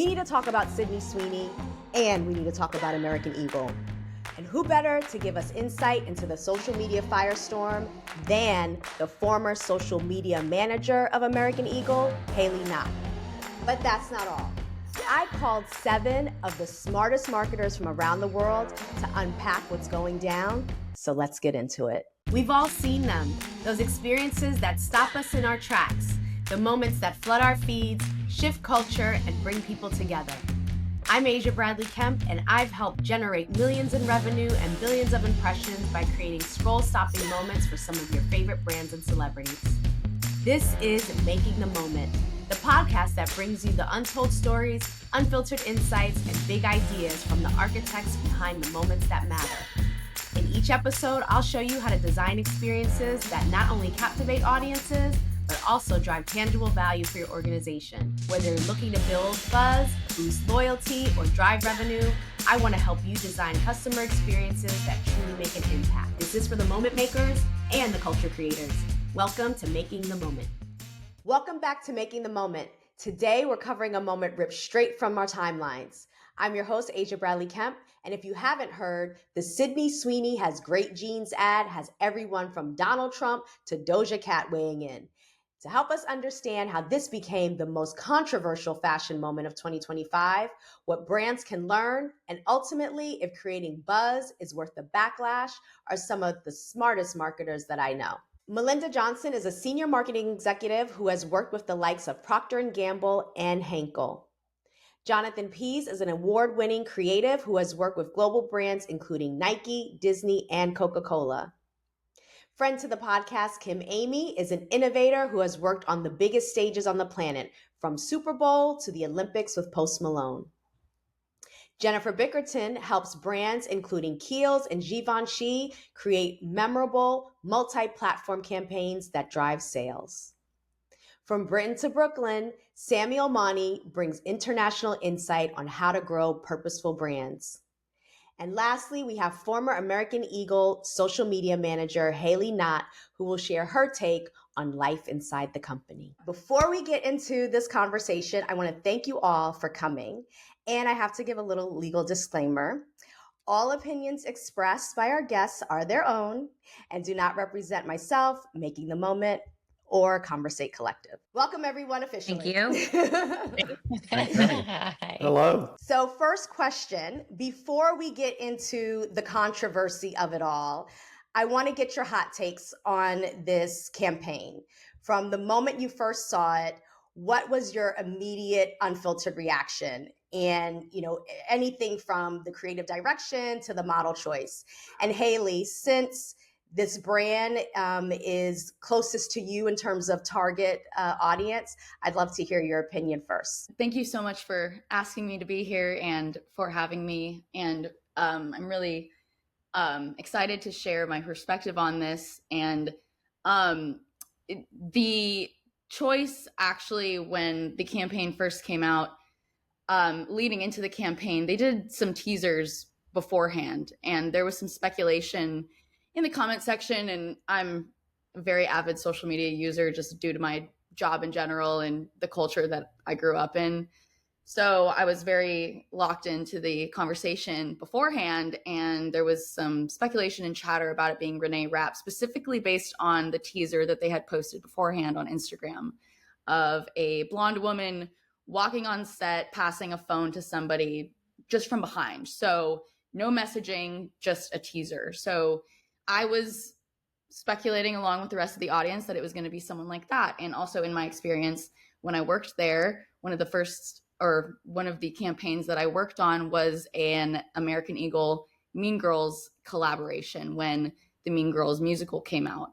We need to talk about Sydney Sweeney, and we need to talk about American Eagle. And who better to give us insight into the social media firestorm than the former social media manager of American Eagle, Haley Knott. But that's not all. I called 7 of the smartest marketers from around the world to unpack what's going down, so let's get into it. We've all seen them, those experiences that stop us in our tracks, the moments that flood our feeds, shift culture, and bring people together. I'm Aja Bradley Kemp, and I've helped generate millions in revenue and billions of impressions by creating scroll-stopping moments for some of your favorite brands and celebrities. This is Making the Moment, the podcast that brings you the untold stories, unfiltered insights, and big ideas from the architects behind the moments that matter. In each episode, I'll show you how to design experiences that not only captivate audiences, but also drive tangible value for your organization. Whether you're looking to build buzz, boost loyalty, or drive revenue, I want to help you design customer experiences that truly make an impact. This is for the moment makers and the culture creators. Welcome to Making the Moment. Welcome back to Making the Moment. Today, we're covering a moment ripped straight from our timelines. I'm your host, Aja Bradley Kemp, and if you haven't heard, the Sydney Sweeney Has Great Genes ad has everyone from Donald Trump to Doja Cat weighing in. To help us understand how this became the most controversial fashion moment of 2025, what brands can learn, and ultimately if creating buzz is worth the backlash, are some of the smartest marketers that I know. Melinda Johnson is a senior marketing executive who has worked with the likes of Procter & Gamble and Henkel. Jonathan Pease is an award-winning creative who has worked with global brands including Nike, Disney, and Coca-Cola. Friend to the podcast, Kim Amy, is an innovator who has worked on the biggest stages on the planet, from Super Bowl to the Olympics with Post Malone. Jennifer Bickerton helps brands including Kiehl's and Givenchy create memorable, multi-platform campaigns that drive sales. From Britain to Brooklyn, Samuel Mani brings international insight on how to grow purposeful brands. And lastly, we have former American Eagle social media manager Haley Knott, who will share her take on life inside the company. Before we get into this conversation, I want to thank you all for coming. And I have to give a little legal disclaimer. All opinions expressed by our guests are their own and do not represent myself, Making the Moment, or Conversate Collective. Welcome everyone officially. Thank you. Hello. So first question, before we get into the controversy of it all, I want to get your hot takes on this campaign. From the moment you first saw it, what was your immediate unfiltered reaction? And, anything from the creative direction to the model choice. And Haley, since this brand is closest to you in terms of target audience, I'd love to hear your opinion first. Thank you so much for asking me to be here and for having me. And I'm really excited to share my perspective on this. And the choice, actually, when the campaign first came out, leading into the campaign, they did some teasers beforehand, and there was some speculation in the comment section. And I'm a very avid social media user just due to my job in general and the culture that I grew up in. So I was very locked into the conversation beforehand, and there was some speculation and chatter about it being Renee Rapp, specifically based on the teaser that they had posted beforehand on Instagram of a blonde woman walking on set, passing a phone to somebody just from behind. So no messaging, just a teaser. So I was speculating along with the rest of the audience that it was going to be someone like that. And also in my experience, when I worked there, one of the campaigns that I worked on was an American Eagle Mean Girls collaboration when the Mean Girls musical came out,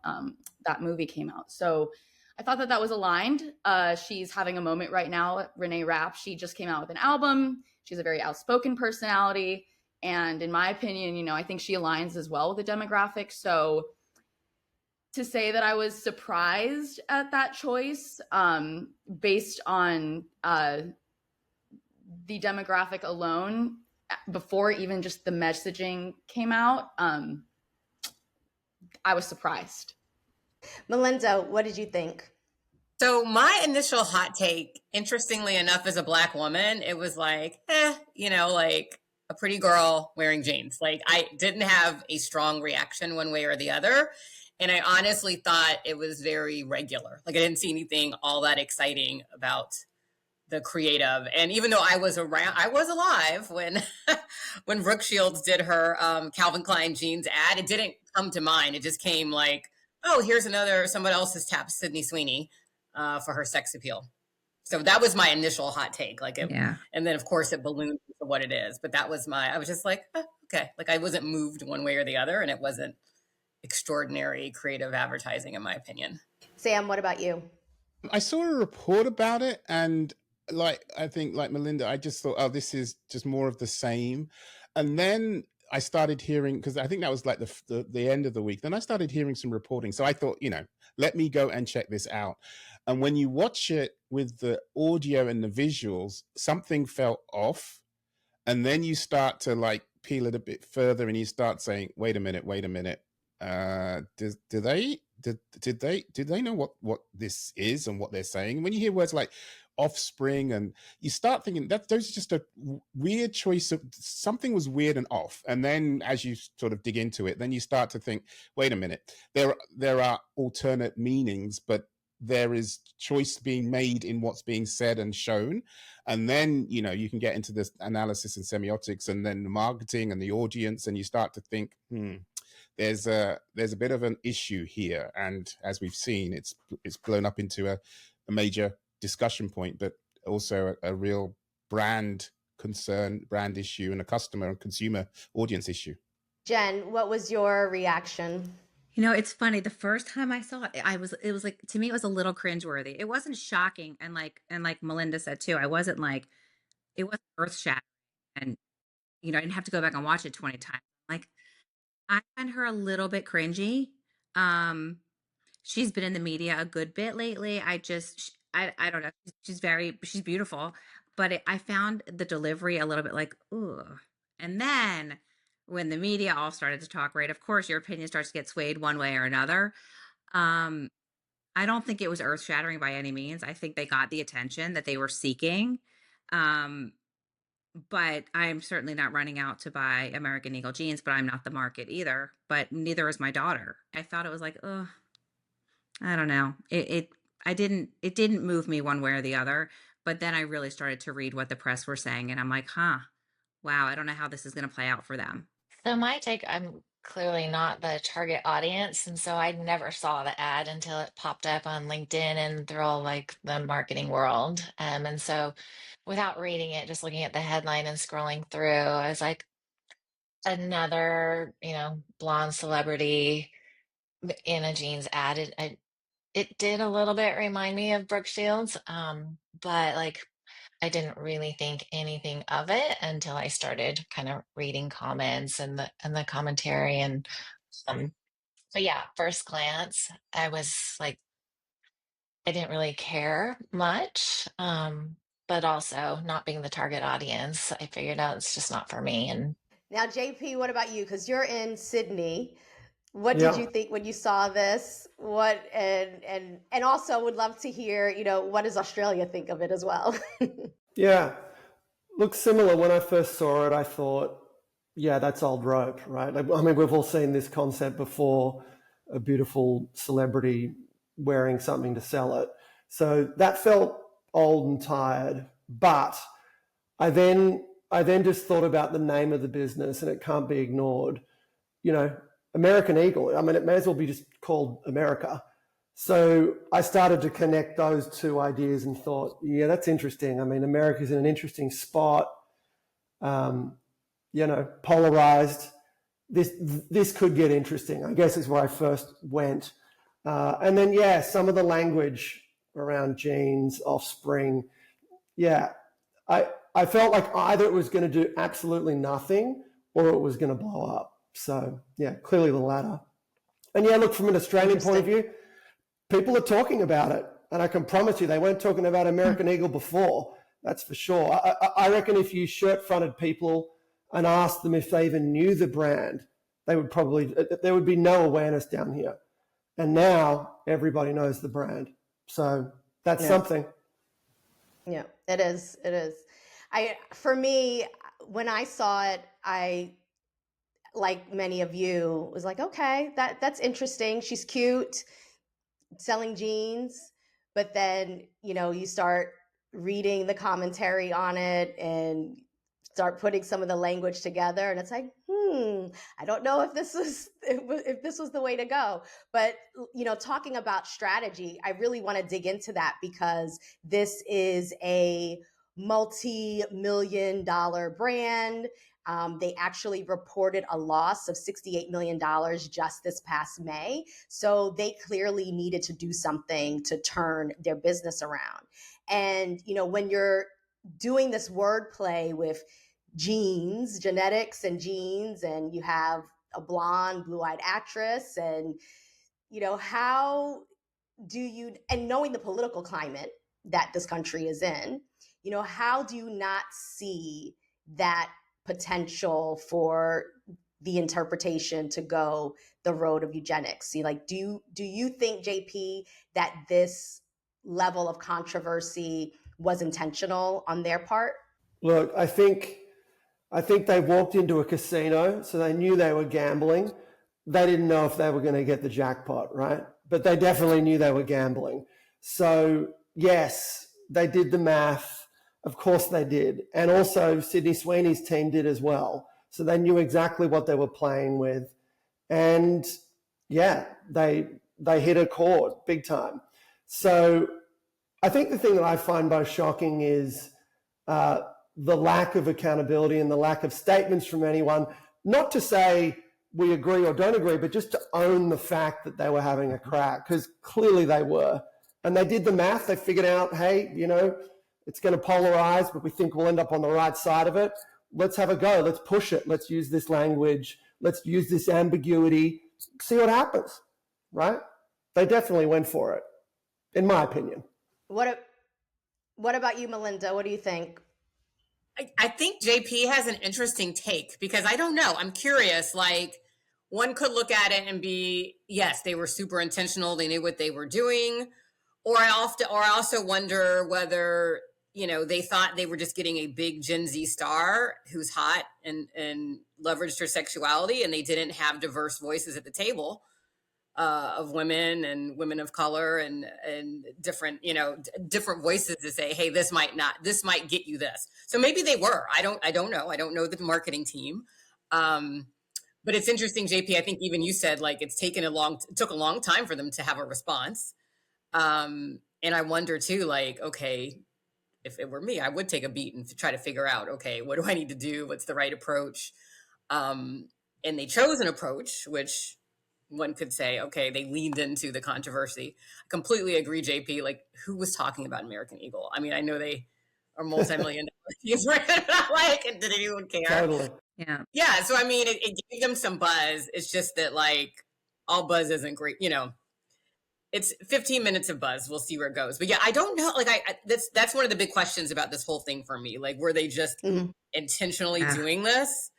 that movie came out. So I thought that was aligned. She's having a moment right now, Renee Rapp. She just came out with an album. She's a very outspoken personality. And in my opinion, I think she aligns as well with the demographic. So to say that I was surprised at that choice based on the demographic alone, before even just the messaging came out, I was surprised. Melinda, what did you think? So my initial hot take, interestingly enough, as a Black woman, it was like, like a pretty girl wearing jeans. Like I didn't have a strong reaction one way or the other. And I honestly thought it was very regular. Like I didn't see anything all that exciting about the creative. And even though I was alive when when Brooke Shields did her Calvin Klein jeans ad. It didn't come to mind. It just came like, oh, here's someone else's tap, Sydney Sweeney, for her sex appeal. So that was my initial hot take. And then of course it ballooned to what it is. But I was just like, okay. Like I wasn't moved one way or the other, and it wasn't extraordinary creative advertising, in my opinion. Sam, what about you? I saw a report about it, and I think like Melinda, I just thought, oh, this is just more of the same. And then I started hearing, because I think that was like the end of the week. Then I started hearing some reporting. So I thought, let me go and check this out. And when you watch it with the audio and the visuals, something felt off. And then you start to like peel it a bit further, and you start saying, wait a minute. Did they know what this is and what they're saying? When you hear words like offspring, and you start thinking that those are just a weird choice of something was weird and off. And then as you sort of dig into it, then you start to think, wait a minute, there are alternate meanings, but there is choice being made in what's being said and shown. And then, you can get into this analysis and semiotics, and then the marketing and the audience, and you start to think, there's a bit of an issue here. And as we've seen, it's blown up into a major discussion point, but also a real brand concern, brand issue, and a customer and consumer audience issue. Jen, what was your reaction? It's funny. The first time I saw it, it was like, to me, it was a little cringeworthy. It wasn't shocking. And like Melinda said too, it wasn't earth shattering. And, I didn't have to go back and watch it 20 times. Like, I find her a little bit cringy. She's been in the media a good bit lately. I don't know. She's beautiful, but I found the delivery a little bit like, ooh. And then when the media all started to talk, right, of course, your opinion starts to get swayed one way or another. I don't think it was earth shattering by any means. I think they got the attention that they were seeking. But I'm certainly not running out to buy American Eagle jeans, but I'm not the market either. But neither is my daughter. I thought it was like, oh, I don't know. It didn't move me one way or the other. But then I really started to read what the press were saying, and I'm like, wow, I don't know how this is going to play out for them. So my take, I'm clearly not the target audience, and so I never saw the ad until it popped up on LinkedIn and through all like the marketing world. And so without reading it, just looking at the headline and scrolling through, I was like, another, blonde celebrity in a jeans ad. It did a little bit remind me of Brooke Shields, but like I didn't really think anything of it until I started kind of reading comments and the commentary but yeah, first glance, I was like, I didn't really care much. But also not being the target audience, I figured out it's just not for me. And now, JP, what about you? Because you're in Sydney. What did you think when you saw this? What and also would love to hear, what does Australia think of it as well? Yeah. Look, similar. When I first saw it, I thought, yeah, that's old rope, right? I mean, we've all seen this concept before, a beautiful celebrity wearing something to sell it. So that felt old and tired. But I then just thought about the name of the business, and it can't be ignored. American Eagle, I mean, it may as well be just called America. So I started to connect those two ideas and thought, yeah, that's interesting. I mean, America's in an interesting spot, polarized. This could get interesting, I guess, is where I first went. And then, yeah, some of the language around jeans, offspring. Yeah, I felt like either it was going to do absolutely nothing or it was going to blow up. So, yeah, clearly the latter. And yeah, look, from an Australian point of view, people are talking about it. And I can promise you they weren't talking about American Eagle before. That's for sure. I reckon if you shirt-fronted people and asked them if they even knew the brand, there would be no awareness down here. And now everybody knows the brand. So, That's something. Yeah, it is. It is. For me, when I saw it, I, like many of you, was like, okay, that's interesting. She's cute, selling jeans. But then, you start reading the commentary on it and start putting some of the language together, and it's like, I don't know if this was the way to go. But talking about strategy, I really want to dig into that, because this is a multi-million-dollar brand. They actually reported a loss of $68 million just this past May. So they clearly needed to do something to turn their business around. And, when you're doing this wordplay with genes, genetics and genes, and you have a blonde, blue-eyed actress, and, how do you, and knowing the political climate that this country is in, how do you not see that potential for the interpretation to go the road of eugenics? Do you think, JP, that this level of controversy was intentional on their part? Look, I think they walked into a casino, so they knew they were gambling. They didn't know if they were going to get the jackpot, right? But they definitely knew they were gambling. So yes, they did the math. Of course they did. And also Sydney Sweeney's team did as well. So they knew exactly what they were playing with. And yeah, they hit a chord big time. So I think the thing that I find most shocking is the lack of accountability and the lack of statements from anyone, not to say we agree or don't agree, but just to own the fact that they were having a crack, because clearly they were. And they did the math. They figured out, hey, it's going to polarize, but we think we'll end up on the right side of it. Let's have a go. Let's push it. Let's use this language. Let's use this ambiguity. See what happens, right? They definitely went for it, in my opinion. What about you, Melinda? What do you think? I think JP has an interesting take, because I don't know. I'm curious. Like, one could look at it and be, yes, they were super intentional. They knew what they were doing. Or I also wonder whether, they thought they were just getting a big Gen Z star who's hot and leveraged her sexuality, and they didn't have diverse voices at the table of women and women of color and different, different voices to say, hey, this might get you this. So maybe they were. I don't know. I don't know the marketing team. But it's interesting, JP. I think even you said, like, it took a long time for them to have a response. And I wonder too, like, okay, if it were me, I would take a beat and try to figure out, okay, what do I need to do? What's the right approach? And they chose an approach, which one could say, okay, they leaned into the controversy. I completely agree, JP. Like, who was talking about American Eagle? I mean, I know they are multi-million-dollar teams, like, and did anyone care? Totally. Yeah. Yeah. So, I mean, it gave them some buzz. It's just that, like, all buzz isn't great, It's 15 minutes of buzz. We'll see where it goes. But yeah, I don't know. Like, that's one of the big questions about this whole thing for me. Like, were they just intentionally doing this,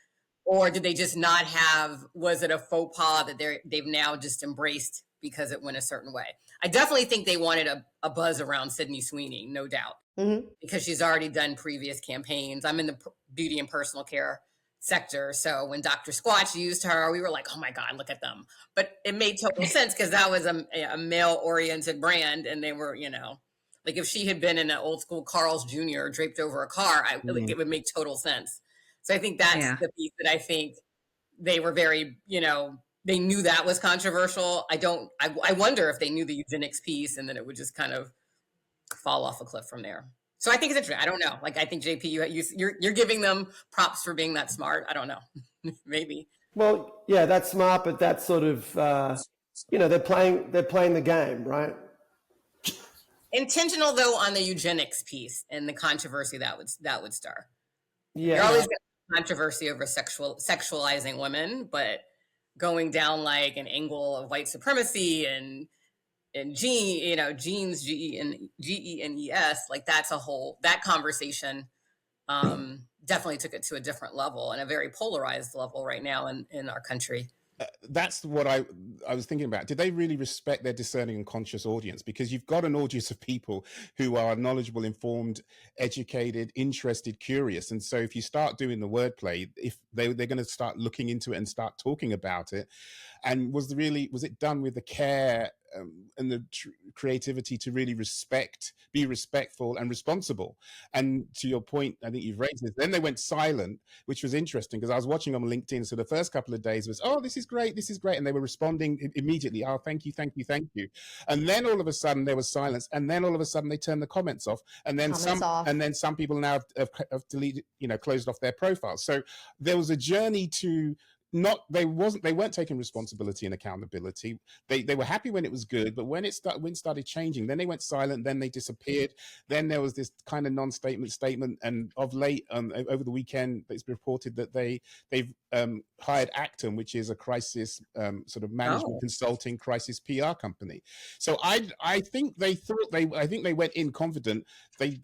or did they just not have? Was it a faux pas that they've now just embraced because it went a certain way? I definitely think they wanted a buzz around Sydney Sweeney, no doubt, because she's already done previous campaigns. I'm in the beauty and personal care sector. So when Dr. Squatch used her, we were like, oh my God, look at them. But it made total sense, because that was a male-oriented brand. And they were, like, if she had been in an old school Carl's Jr. draped over a car, it would make total sense. So I think that's the piece that I think they were very, they knew that was controversial. I wonder if they knew the eugenics piece, and then it would just kind of fall off a cliff from there. So I think it's interesting. I don't know. Like, I think, JP, you're giving them props for being that smart. I don't know. Maybe. Well, yeah, that's smart, but that's sort of, they're playing the game, right? Intentional, though, on the eugenics piece and the controversy that would stir. Yeah. You're always going to have controversy over sexualizing women, but going down like an angle of white supremacy and genes, GENES, like, that conversation definitely took it to a different level, and a very polarized level right now in our country. that's what I was thinking about. Did they really respect their discerning and conscious audience? Because you've got an audience of people who are knowledgeable, informed, educated, interested, curious. And so if you start doing the wordplay, if they're going to start looking into it and start talking about it, and was it done with the care and the creativity to really be respectful and responsible? And to your point, I think you've raised this. Then they went silent, which was interesting because I was watching on LinkedIn. So the first couple of days was, oh, this is great, and they were responding immediately. Oh, thank you. And then all of a sudden there was silence, and then all of a sudden they turned the comments off, and then some people now have deleted, closed off their profiles. So there was a journey to. They weren't taking responsibility and accountability. They were happy when it was good, but when it started changing, then they went silent, then they disappeared. Then there was this kind of statement, and of late, over the weekend, it's reported that they've hired Acton, which is a crisis sort of management consulting crisis PR company. So I think they went in confident. They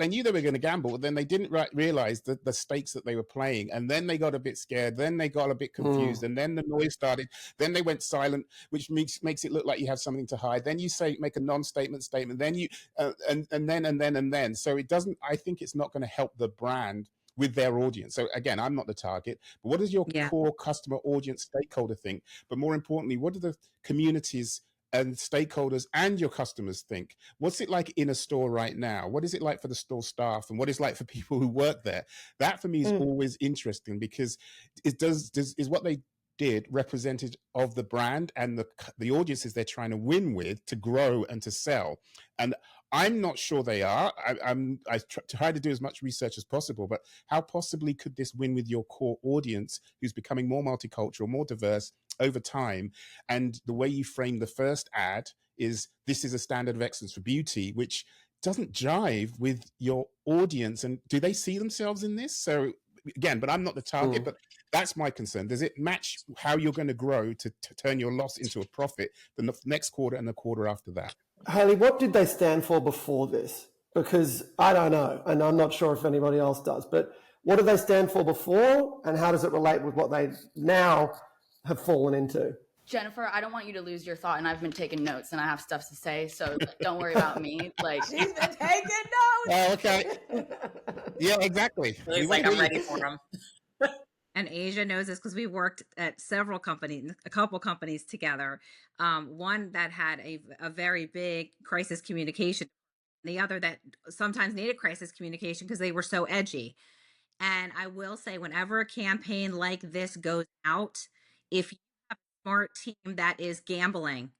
knew they were going to gamble, but then they didn't realize the stakes that they were playing, and then they got a bit scared. Then they got a bit confused, and then the noise started. Then they went silent, which makes it look like you have something to hide. Then you make a non-statement statement. Then you and then. So it doesn't. I think it's not going to help the brand with their audience. So again, I'm not the target, but what does your core customer audience stakeholder think? But more importantly, what do the communities and stakeholders and your customers think? What's it like in a store right now? What is it like for the store staff, and what is it like for people who work there? That for me is always interesting, because is what they did represented of the brand and the audiences they're trying to win with to grow and to sell. And I'm not sure they are. I try to do as much research as possible, but how possibly could this win with your core audience who's becoming more multicultural, more diverse over time? And the way you frame the first ad is, this is a standard of excellence for beauty, which doesn't jive with your audience. And do they see themselves in this? So again, but I'm not the target, but that's my concern. Does it match how you're going to grow to turn your loss into a profit the next quarter and the quarter after that? Hayley, what did they stand for before this? Because I don't know, and I'm not sure if anybody else does, but what did they stand for before, and how does it relate with what they now have fallen into? Jennifer, I don't want you to lose your thought, and I've been taking notes, and I have stuff to say, so don't worry about me. Like, she's been taking notes. Oh, okay. Yeah, exactly. He's like, I'm ready for him. And Aja knows this because we worked at a couple companies together. One that had a very big crisis communication, the other that sometimes needed crisis communication because they were so edgy. And I will say, whenever a campaign like this goes out, if you have a smart team that is gambling,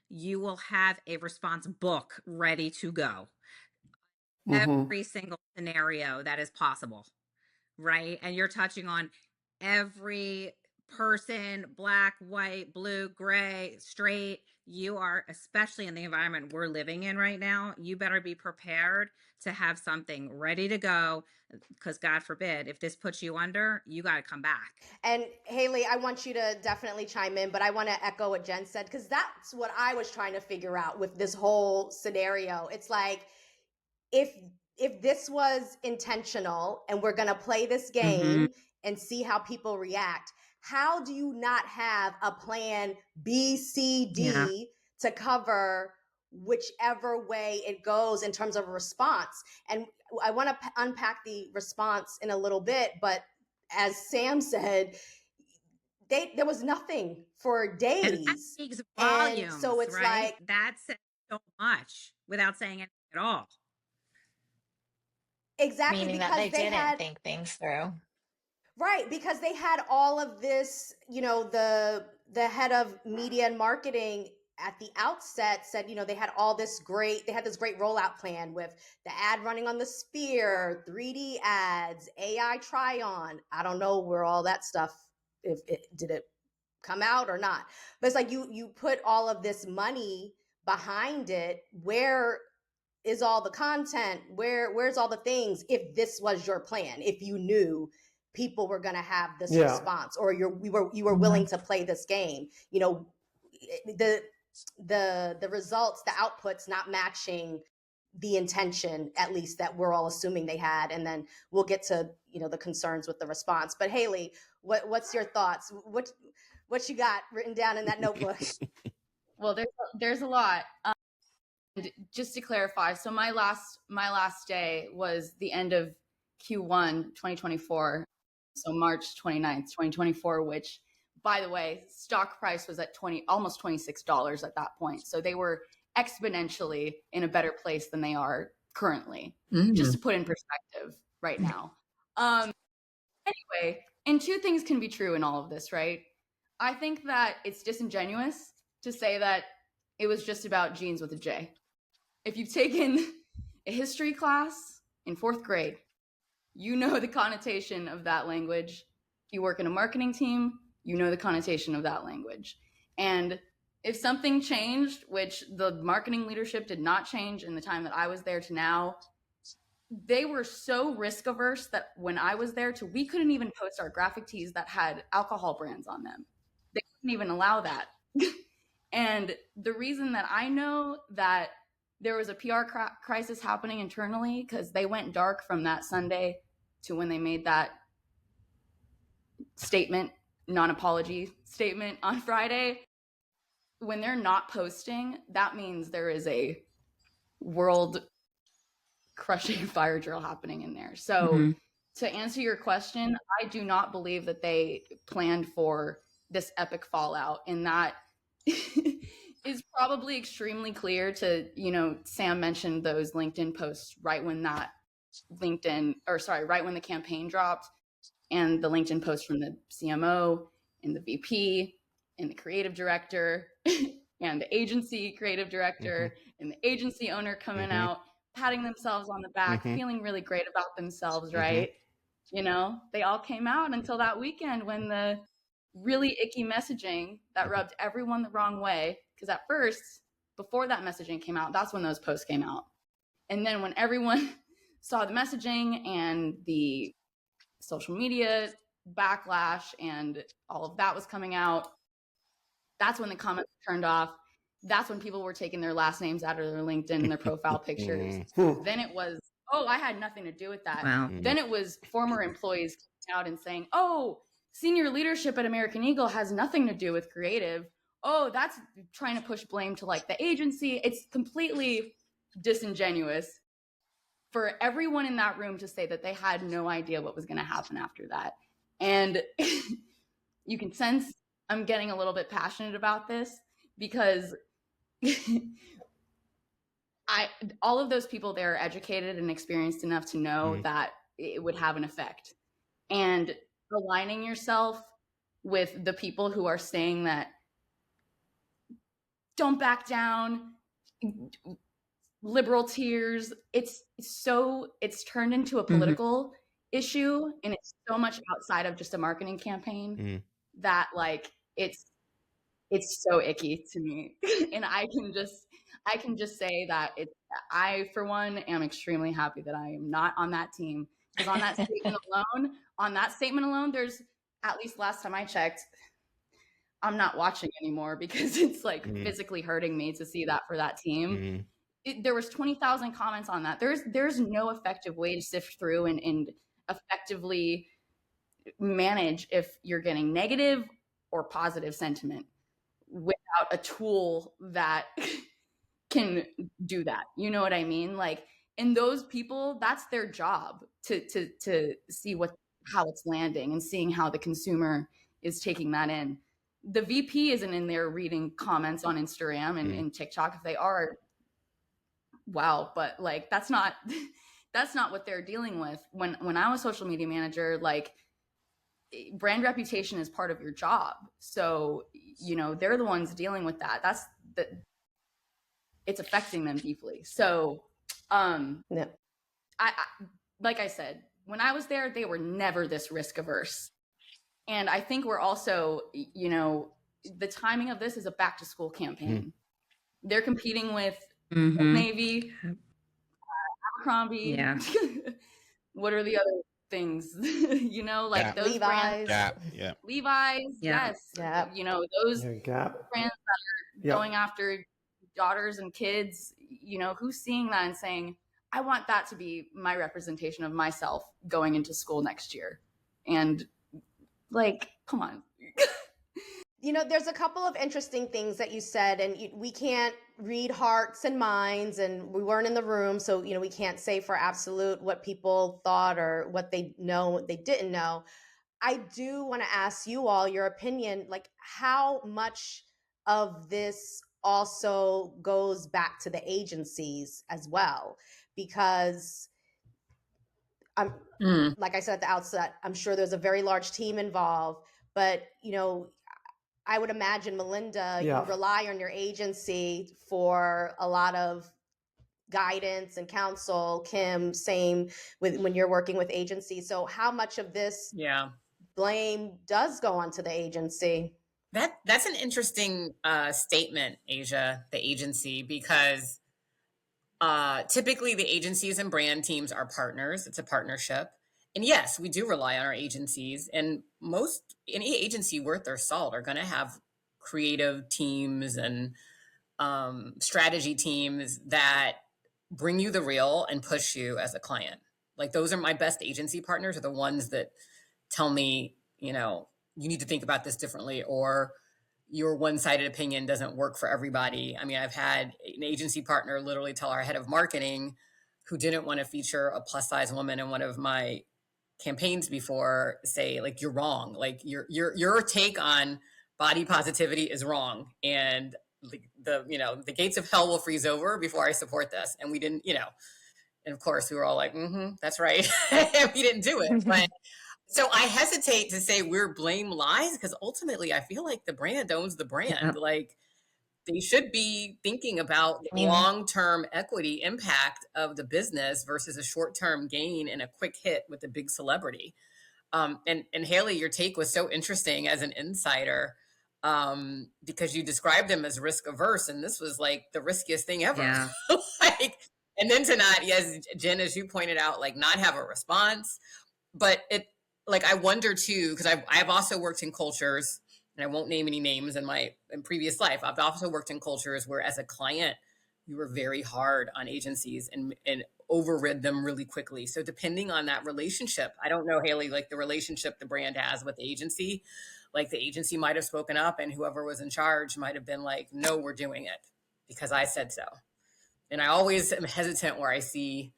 you will have a response book ready to go. Every single scenario that is possible, right? And you're touching on every person, black, white, blue, gray, straight. You are, especially in the environment we're living in right now, you better be prepared to have something ready to go, because God forbid, if this puts you under, you got to come back. And Hayley, I want you to definitely chime in, but I want to echo what Jen said, because that's what I was trying to figure out with this whole scenario. It's like, if this was intentional and we're going to play this game and see how people react, how do you not have a plan B, C, D to cover whichever way it goes in terms of a response? And I want to unpack the response in a little bit, but as Sam said, there was nothing for days. And that speaks volumes, and so it's right? like, that says so much without saying anything at all. Exactly. Meaning that they didn't think things through. Right, because they had all of this, the head of media and marketing at the outset said, they had this great rollout plan with the ad running on the Sphere, 3D ads, AI try-on. I don't know where all that stuff, did it come out or not? But it's like you put all of this money behind it. Where is all the content? Where's all the things? If this was your plan, if you knew people were going to have this response, or you were willing to play this game, the results, the outputs not matching the intention, at least, that we're all assuming they had, and then we'll get to the concerns with the response. But Haley, what's your thoughts? What you got written down in that notebook? Well, there's a lot. And just to clarify, so my last day was the end of Q1 2024, so March 29th, 2024, which, by the way, stock price was at almost $26 at that point. So they were exponentially in a better place than they are currently, just to put in perspective right now. Anyway, and two things can be true in all of this, right? I think that it's disingenuous to say that it was just about jeans with a J. If you've taken a history class in 4th grade, you know the connotation of that language. If you work in a marketing team, you know the connotation of that language. And if something changed, which the marketing leadership did not change in the time that I was there to now, they were so risk averse that when I was there we couldn't even post our graphic tees that had alcohol brands on them. They couldn't even allow that. And the reason that I know that there was a PR crisis happening internally, because they went dark from that Sunday to when they made that statement, non-apology statement on Friday. When they're not posting, that means there is a world crushing fire drill happening in there. So to answer your question, I do not believe that they planned for this epic fallout, and that is probably extremely clear to, Sam mentioned those LinkedIn posts right when the campaign dropped, and the LinkedIn post from the CMO and the VP and the creative director and the agency creative director and the agency owner coming out, patting themselves on the back, feeling really great about themselves, right? They all came out until that weekend when the really icky messaging that rubbed everyone the wrong way. Because at first, before that messaging came out, that's when those posts came out. And then when everyone saw the messaging and the social media backlash and all of that was coming out, that's when the comments turned off. That's when people were taking their last names out of their LinkedIn and their profile pictures. Then it was, I had nothing to do with that. Wow. Then it was former employees coming out and saying, senior leadership at American Eagle has nothing to do with creative. That's trying to push blame to the agency. It's completely disingenuous for everyone in that room to say that they had no idea what was going to happen after that. And you can sense I'm getting a little bit passionate about this because all of those people there are educated and experienced enough to know that it would have an effect. And aligning yourself with the people who are saying that don't back down, liberal tears, it's turned into a political issue, and it's so much outside of just a marketing campaign that it's so icky to me. And I can just say that I for one am extremely happy that I am not on that team, because on that statement alone, there's, at least last time I checked, I'm not watching anymore because it's physically hurting me to see that for that team. There was 20,000 comments on that. There's no effective way to sift through and effectively manage if you're getting negative or positive sentiment without a tool that can do that. You know what I mean? And those people, that's their job to see how it's landing and seeing how the consumer is taking that in. The VP isn't in there reading comments on Instagram and TikTok. If they are, wow, but that's not what they're dealing with. When I was social media manager, brand reputation is part of your job. So, they're the ones dealing with that. It's affecting them deeply. So, I like I said, when I was there, they were never this risk averse. And I think we're also, the timing of this is a back to school campaign. They're competing with Old Navy, Abercrombie. Yeah. What are the other things? Those Levi's. brands. Gap. Yeah. Levi's. Yeah. Yes. Gap. Those Gap. brands that are going after daughters and kids. who's seeing that and saying, I want that to be my representation of myself going into school next year. And like, come on. There's a couple of interesting things that you said, and we can't read hearts and minds, and we weren't in the room, so we can't say for absolute what people thought or what they know, what they didn't know. I do want to ask you all your opinion, like how much of this also goes back to the agencies as well, because like I said at the outset, I'm sure there's a very large team involved, but I would imagine, Melinda, you rely on your agency for a lot of guidance and counsel. Kim, same with when you're working with agencies. So how much of this blame does go onto the agency? That's an interesting statement, Aja, the agency, because typically the agencies and brand teams are partners. It's a partnership. And yes, we do rely on our agencies, and any agency worth their salt are going to have creative teams and strategy teams that bring you the real and push you as a client. Like, those are my best agency partners, are the ones that tell me, you need to think about this differently, or your one-sided opinion doesn't work for everybody. I mean, I've had an agency partner literally tell our head of marketing, who didn't want to feature a plus-size woman in one of my campaigns before, say, like, you're wrong. Like, your take on body positivity is wrong, and the gates of hell will freeze over before I support this. And we didn't, and of course we were all like, that's right. We didn't do it. But so I hesitate to say where blame lies, because ultimately I feel like the brand owns the brand. Yep. Like, they should be thinking about the long-term equity impact of the business versus a short-term gain and a quick hit with a big celebrity. And Haley, your take was so interesting as an insider, because you described them as risk averse, and this was like the riskiest thing ever. Yeah. And then to not, yes, Jen, as you pointed out, like, not have a response. But I wonder too, because I've also worked in cultures, and I won't name any names in previous life. I've also worked in cultures where, as a client, you were very hard on agencies and overrid them really quickly. So depending on that relationship, I don't know, Haley, like the relationship the brand has with the agency, like the agency might have spoken up, and whoever was in charge might have been like, no, we're doing it because I said so. And I always am hesitant where I see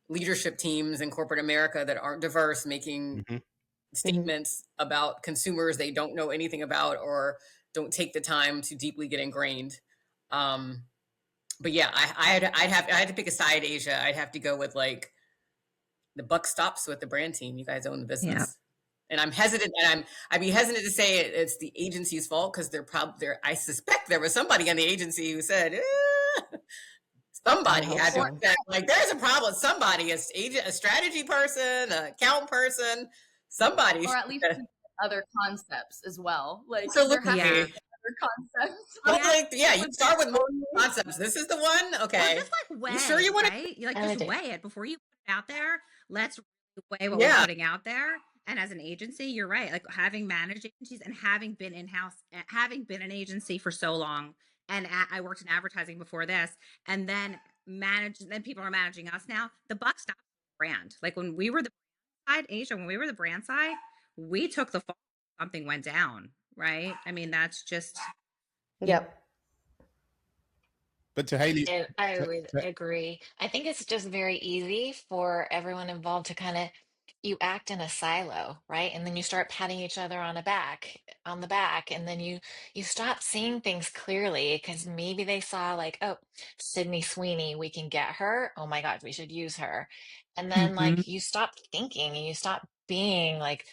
leadership teams in corporate America that aren't diverse making statements about consumers they don't know anything about or don't take the time to deeply get ingrained. But yeah, I'd have to pick a side, Aja. I'd have to go with, like, the buck stops with the brand team. You guys own the business. Yeah. And I'm hesitant, and I'd be hesitant to say it's the agency's fault, because I suspect there was somebody on the agency who said, somebody had to say, like, there's a problem. Somebody, a strategy person, an account person, somebody. Or at least other concepts as well. Like, Absolutely. there have to be other concepts. You start with more concepts. This is the one? Okay. Well, just like weigh, you sure you want right? You just weigh it before you put it out there. Let's weigh what we're putting out there. And as an agency, you're right. Like, having managed agencies and having been in-house, having been an agency for so long, and I worked in advertising before this, and then people are managing us now. The buck stops with the brand. Like, when we were the brand side, Aja, when we were the brand side, we took the fall if something went down, right? I mean, that's just. Yep. But to Haley, I would agree. I think it's just very easy for everyone involved to kind of, you act in a silo, right? And then you start patting each other on the back, and then you stop seeing things clearly, because maybe they saw, like, oh, Sydney Sweeney, we can get her. Oh my God, we should use her. And then like, you stop thinking and you stop being like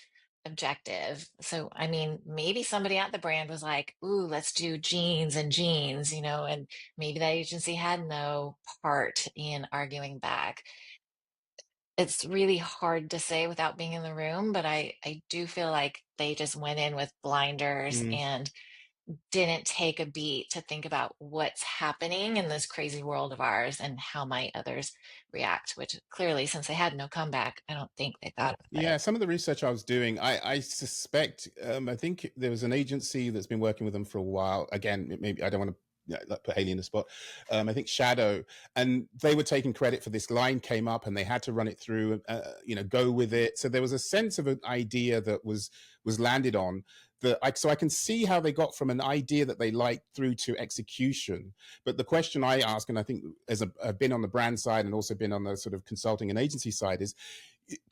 objective. So I mean, maybe somebody at the brand was like, ooh, let's do jeans, and maybe that agency had no part in arguing back. It's really hard to say without being in the room, but I do feel like they just went in with blinders and didn't take a beat to think about what's happening in this crazy world of ours and how might others react, which clearly, since they had no comeback, I don't think they thought of it. Yeah, some of the research I was doing, I suspect, I think there was an agency that's been working with them for a while. Again, maybe I don't want to like put Haley in the spot. I think Shadow, and they were taking credit for this line came up, and they had to run it through, go with it. So there was a sense of an idea that was landed on. So I can see how they got from an idea that they liked through to execution. But the question I ask, and I think as I've been on the brand side and also been on the sort of consulting and agency side, is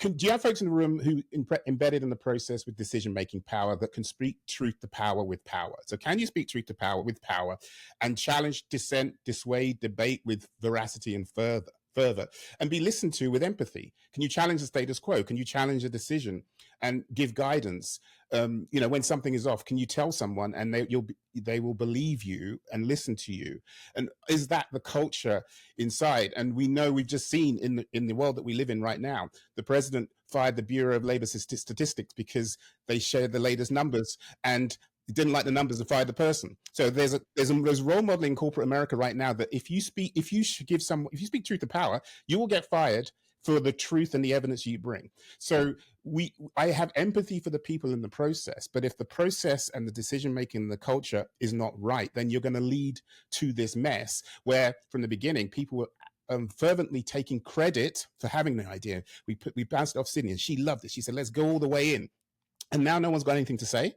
do you have folks in the room who embedded in the process with decision-making power that can speak truth to power with power? So can you speak truth to power with power and challenge, dissent, dissuade, debate with veracity and further, and be listened to with empathy? Can you challenge the status quo? Can you challenge a decision and give guidance? When something is off, can you tell someone and they will believe you and listen to you? And is that the culture inside? And we know, we've just seen in the world that we live in right now, the president fired the Bureau of Labor Statistics because they shared the latest numbers and didn't like the numbers and fired the person. So there's role modeling in corporate America right now that if you speak truth to power, you will get fired for the truth and the evidence you bring. So I have empathy for the people in the process, but if the process and the decision making and the culture is not right, then you're going to lead to this mess where from the beginning people were fervently taking credit for having the idea. We bounced it off Sydney and she loved it. She said, let's go all the way in. And now no one's got anything to say.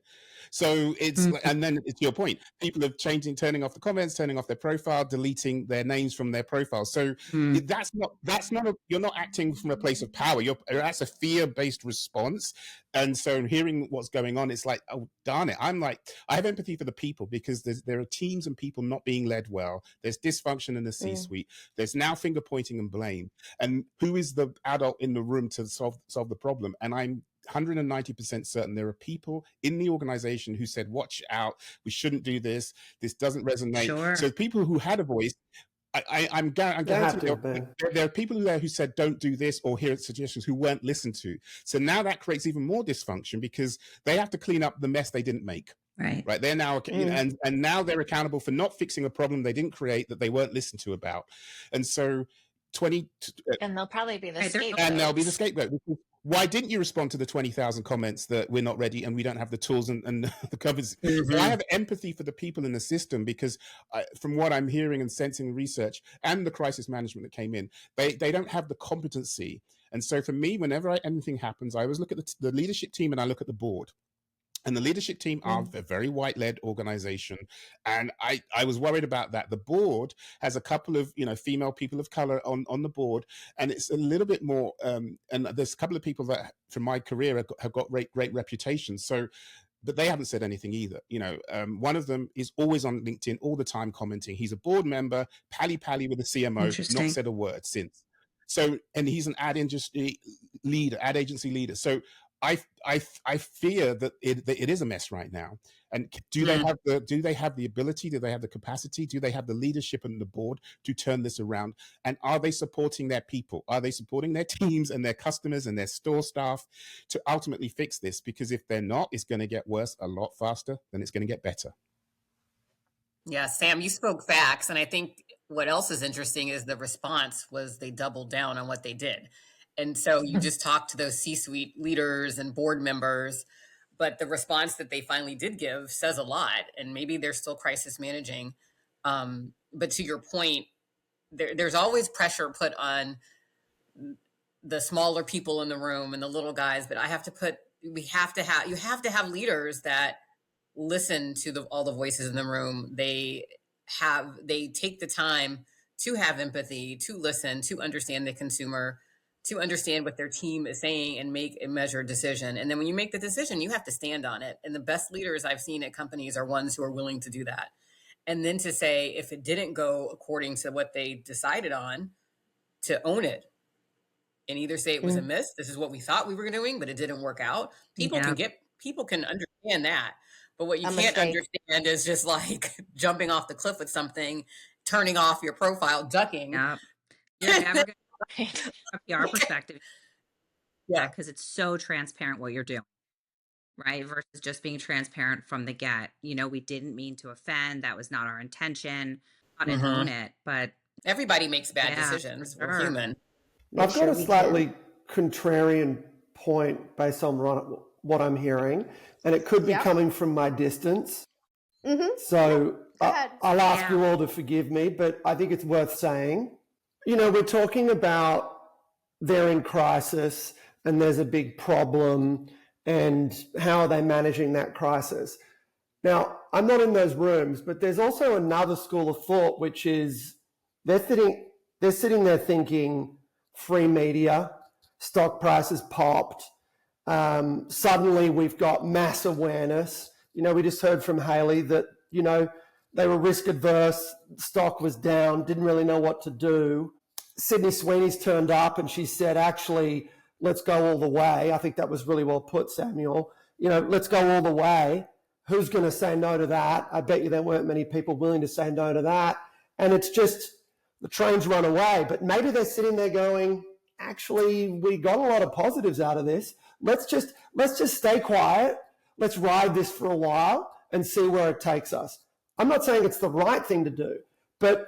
So it's, and then it's your point. People are turning off the comments, turning off their profile, deleting their names from their profile. So that's not you're not acting from a place of power. That's a fear-based response. And so hearing what's going on, it's like, oh, darn it. I have empathy for the people because there are teams and people not being led well. There's dysfunction in the C-suite. There's now finger pointing and blame. And who is the adult in the room to solve the problem? And I'm 190% certain there are people in the organization who said, watch out, we shouldn't do this. This doesn't resonate. Sure. So people who had a voice, I'm guaranteed there are people there who said, don't do this or hear suggestions who weren't listened to. So now that creates even more dysfunction because they have to clean up the mess they didn't make. Right. They're now, and now they're accountable for not fixing a problem they didn't create that they weren't listened to about. And so and they'll probably be the scapegoat. And they'll be the scapegoat. Why didn't you respond to the 20,000 comments that we're not ready and we don't have the tools and the covers? So I have empathy for the people in the system because from what I'm hearing and sensing research and the crisis management that came in, they don't have the competency. And so for me, whenever anything happens, I always look at the leadership team and I look at the board. And the leadership team are a very white-led organization. And I was worried about that. The board has a couple of, female people of color on the board. And it's a little bit more, and there's a couple of people that from my career have got great reputations. So, but they haven't said anything either. One of them is always on LinkedIn all the time commenting. He's a board member, pally with the CMO, not said a word since. So, and he's an ad agency leader. So I fear that it is a mess right now. And do they have the ability? Do they have the capacity? Do they have the leadership and the board to turn this around? And are they supporting their people? Are they supporting their teams and their customers and their store staff to ultimately fix this? Because if they're not, it's going to get worse a lot faster than it's going to get better. Yeah, Sam, you spoke facts. And I think what else is interesting is the response was they doubled down on what they did. And so you just talked to those C-suite leaders and board members, but the response that they finally did give says a lot. And maybe they're still crisis managing. But to your point, there's always pressure put on the smaller people in the room and the little guys. But you have to have leaders that listen to all the voices in the room. They take the time to have empathy, to listen, to understand the consumer, to understand what their team is saying and make a measured decision. And then when you make the decision, you have to stand on it. And the best leaders I've seen at companies are ones who are willing to do that. And then to say, if it didn't go according to what they decided on, to own it and either say it was a miss. This is what we thought we were doing, but it didn't work out. People can understand that. But what you can't understand is just like jumping off the cliff with something, turning off your profile, ducking. Yeah. You're never going to PR perspective. Yeah. Because it's so transparent what you're doing, right? Versus just being transparent from the get. We didn't mean to offend. That was not our intention. And own it. But everybody makes bad decisions. We're human. I've got a slightly contrarian point based on what I'm hearing, and it could be coming from my distance. So Go ahead. I'll ask you all to forgive me, but I think it's worth saying. You know, we're talking about they're in crisis and there's a big problem, and how are they managing that crisis? Now, I'm not in those rooms, but there's also another school of thought, which is they're sitting there thinking free media, stock prices popped, suddenly we've got mass awareness. You know, we just heard from Haley that, you know, they were risk adverse, stock was down, didn't really know what to do. Sydney Sweeney's turned up and she said, actually, let's go all the way. I think that was really well put, Samuel. You know, let's go all the way. Who's going to say no to that? I bet you there weren't many people willing to say no to that. And it's just the train's run away. But maybe they're sitting there going, actually, we got a lot of positives out of this. Let's just stay quiet. Let's ride this for a while and see where it takes us. I'm not saying it's the right thing to do, but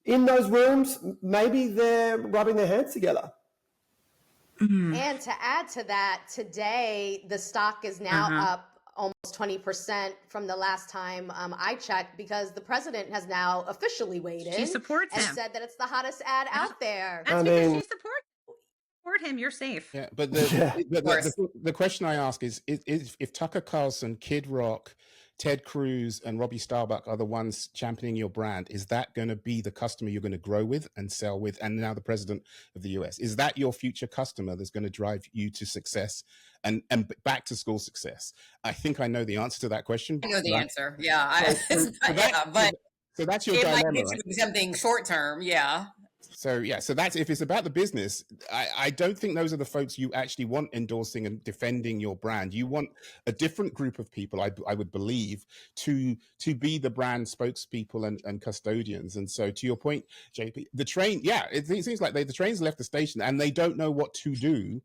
in those rooms, maybe they're rubbing their hands together. And to add to that, today the stock is now up almost 20% from the last time I checked, because the president has now officially weighed in. She supports and him. said that it's the hottest ad out there. That's because she support him. You're safe. Yeah, but the question I ask is if Tucker Carlson, Kid Rock, Ted Cruz, and Robbie Starbuck are the ones championing your brand, is that going to be the customer you're going to grow with and sell with? And now the president of the US, is that your future customer that's going to drive you to success and back to school success? I think I know the answer to that question. I know the answer. Yeah. So that's your dilemma, might get you something short term. Yeah. So that's, if it's about the business, I don't think those are the folks you actually want endorsing and defending your brand. You want a different group of people, I would believe, to be the brand spokespeople and custodians. And so, to your point, JP, the train, it seems like the train's left the station and they don't know what to do,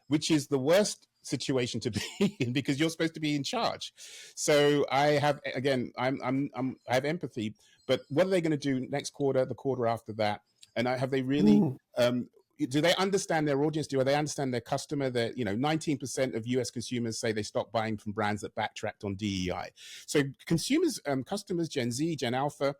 which is the worst situation to be in, because you're supposed to be in charge. So I have empathy, but what are they going to do next quarter, the quarter after that? And have they really, do they understand their audience? Do they understand their customer? That, 19% of US consumers say they stopped buying from brands that backtracked on DEI. So consumers, customers, Gen Z, Gen Alpha,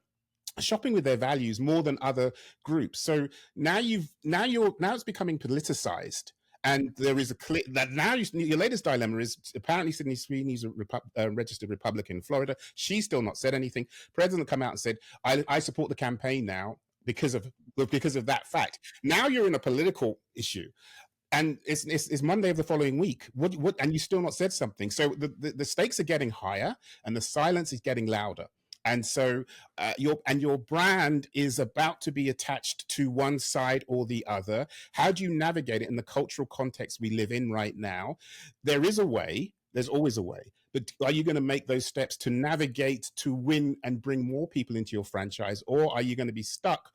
are shopping with their values more than other groups. So now it's becoming politicized. And there is that now your latest dilemma is apparently Sydney Sweeney's a registered Republican in Florida. She's still not said anything. President come out and said, I support the campaign now because of that fact. Now you're in a political issue, and it's Monday of the following week. What? And you still not said something. So the stakes are getting higher, and the silence is getting louder. And so your brand is about to be attached to one side or the other. How do you navigate it in the cultural context we live in right now? There is a way. There's always a way. But are you going to make those steps to navigate, to win and bring more people into your franchise? Or are you going to be stuck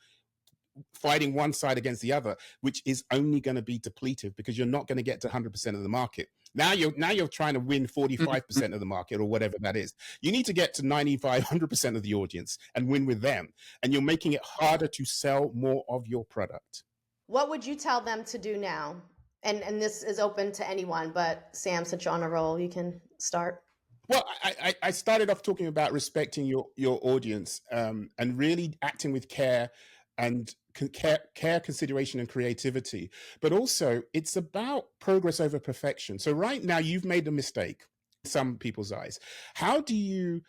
fighting one side against the other, which is only going to be depletive, because you're not going to get to 100% of the market. Now you're trying to win 45% of the market, or whatever that is. You need to get to 95, 100% of the audience and win with them. And you're making it harder to sell more of your product. What would you tell them to do now? And this is open to anyone, but Sam, since you're on a roll, you can start. Well, I started off talking about respecting your audience, and really acting with care and care, consideration, and creativity. But also, it's about progress over perfection. So right now, you've made a mistake in some people's eyes. How do you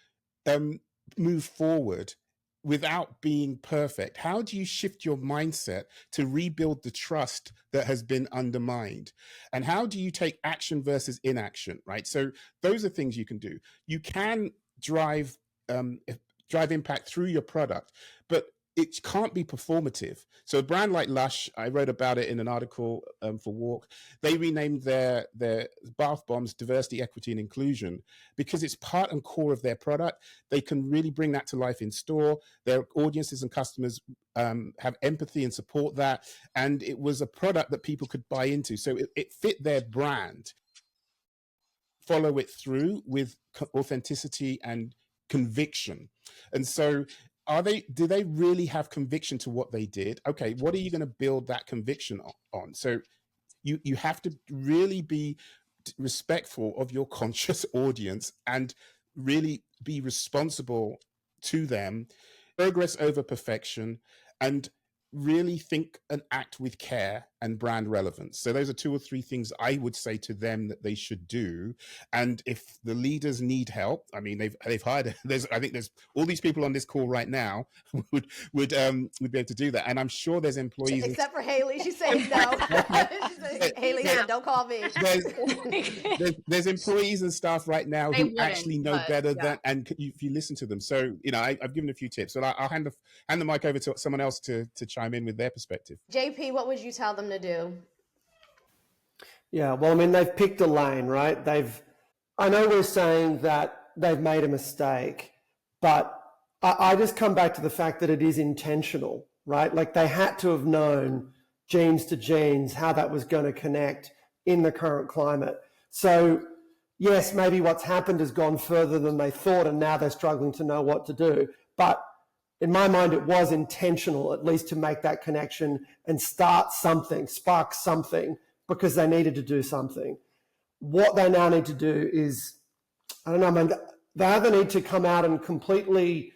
move forward without being perfect? How do you shift your mindset to rebuild the trust that has been undermined? And how do you take action versus inaction, right? So those are things you can do. You can drive impact through your product, but it can't be performative. So a brand like Lush, I wrote about it in an article for Walk. They renamed their bath bombs diversity, equity, and inclusion, because it's part and core of their product. They can really bring that to life in store. Their audiences and customers have empathy and support that. And it was a product that people could buy into. So it fit their brand. Follow it through with authenticity and conviction. And so do they really have conviction to what they did? Okay, what are you going to build that conviction on? So you have to really be respectful of your conscious audience and really be responsible to them, progress over perfection, and really think and act with care and brand relevance. So those are 2 or 3 things I would say to them that they should do. And if the leaders need help, I mean, they've hired. I think there's all these people on this call right now would be able to do that. And I'm sure there's employees, except for Haley. She's saying no. She's saying, Haley said, "Don't call me." There's employees and staff right now who actually know better than, and if you listen to them. So I've given a few tips, but I'll hand the mic over to someone else to chime in with their perspective. JP, what would you tell them to do? Yeah, well, I mean, they've picked a lane, right? I know we're saying that they've made a mistake, but I just come back to the fact that it is intentional, right? Like they had to have known genes to genes how that was going to connect in the current climate. So yes, maybe what's happened has gone further than they thought, and now they're struggling to know what to do. But in my mind, it was intentional, at least to make that connection and start something, spark something, because they needed to do something. What they now need to do is, I don't know, I mean, they either need to come out and completely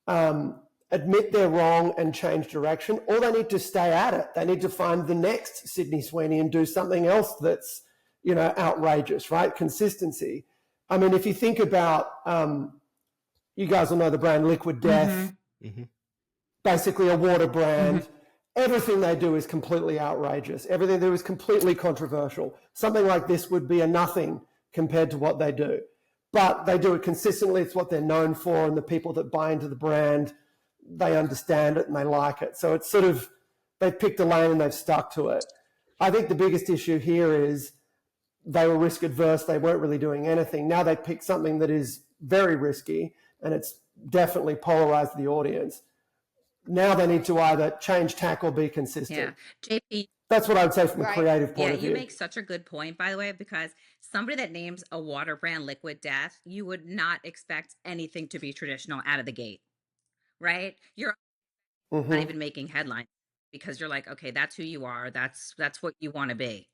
admit they're wrong and change direction, or they need to stay at it. They need to find the next Sydney Sweeney and do something else that's, outrageous, right? Consistency. I mean, if you think about, you guys will know the brand Liquid Death, basically a water brand. Everything they do is completely outrageous. Everything they do is completely controversial. Something like this would be a nothing compared to what they do. But they do it consistently. It's what they're known for, and the people that buy into the brand, they understand it and they like it. So it's sort of, they've picked a lane and they've stuck to it. I think the biggest issue here is they were risk adverse. They weren't really doing anything. Now they picked something that is very risky, and it's definitely polarized the audience. Now they need to either change tack or be consistent. Yeah. JP. That's what I would say from a creative point of view. You make such a good point, by the way, because somebody that names a water brand Liquid Death, you would not expect anything to be traditional out of the gate, right? You're not even making headlines because you're like, okay, that's who you are. That's what you want to be,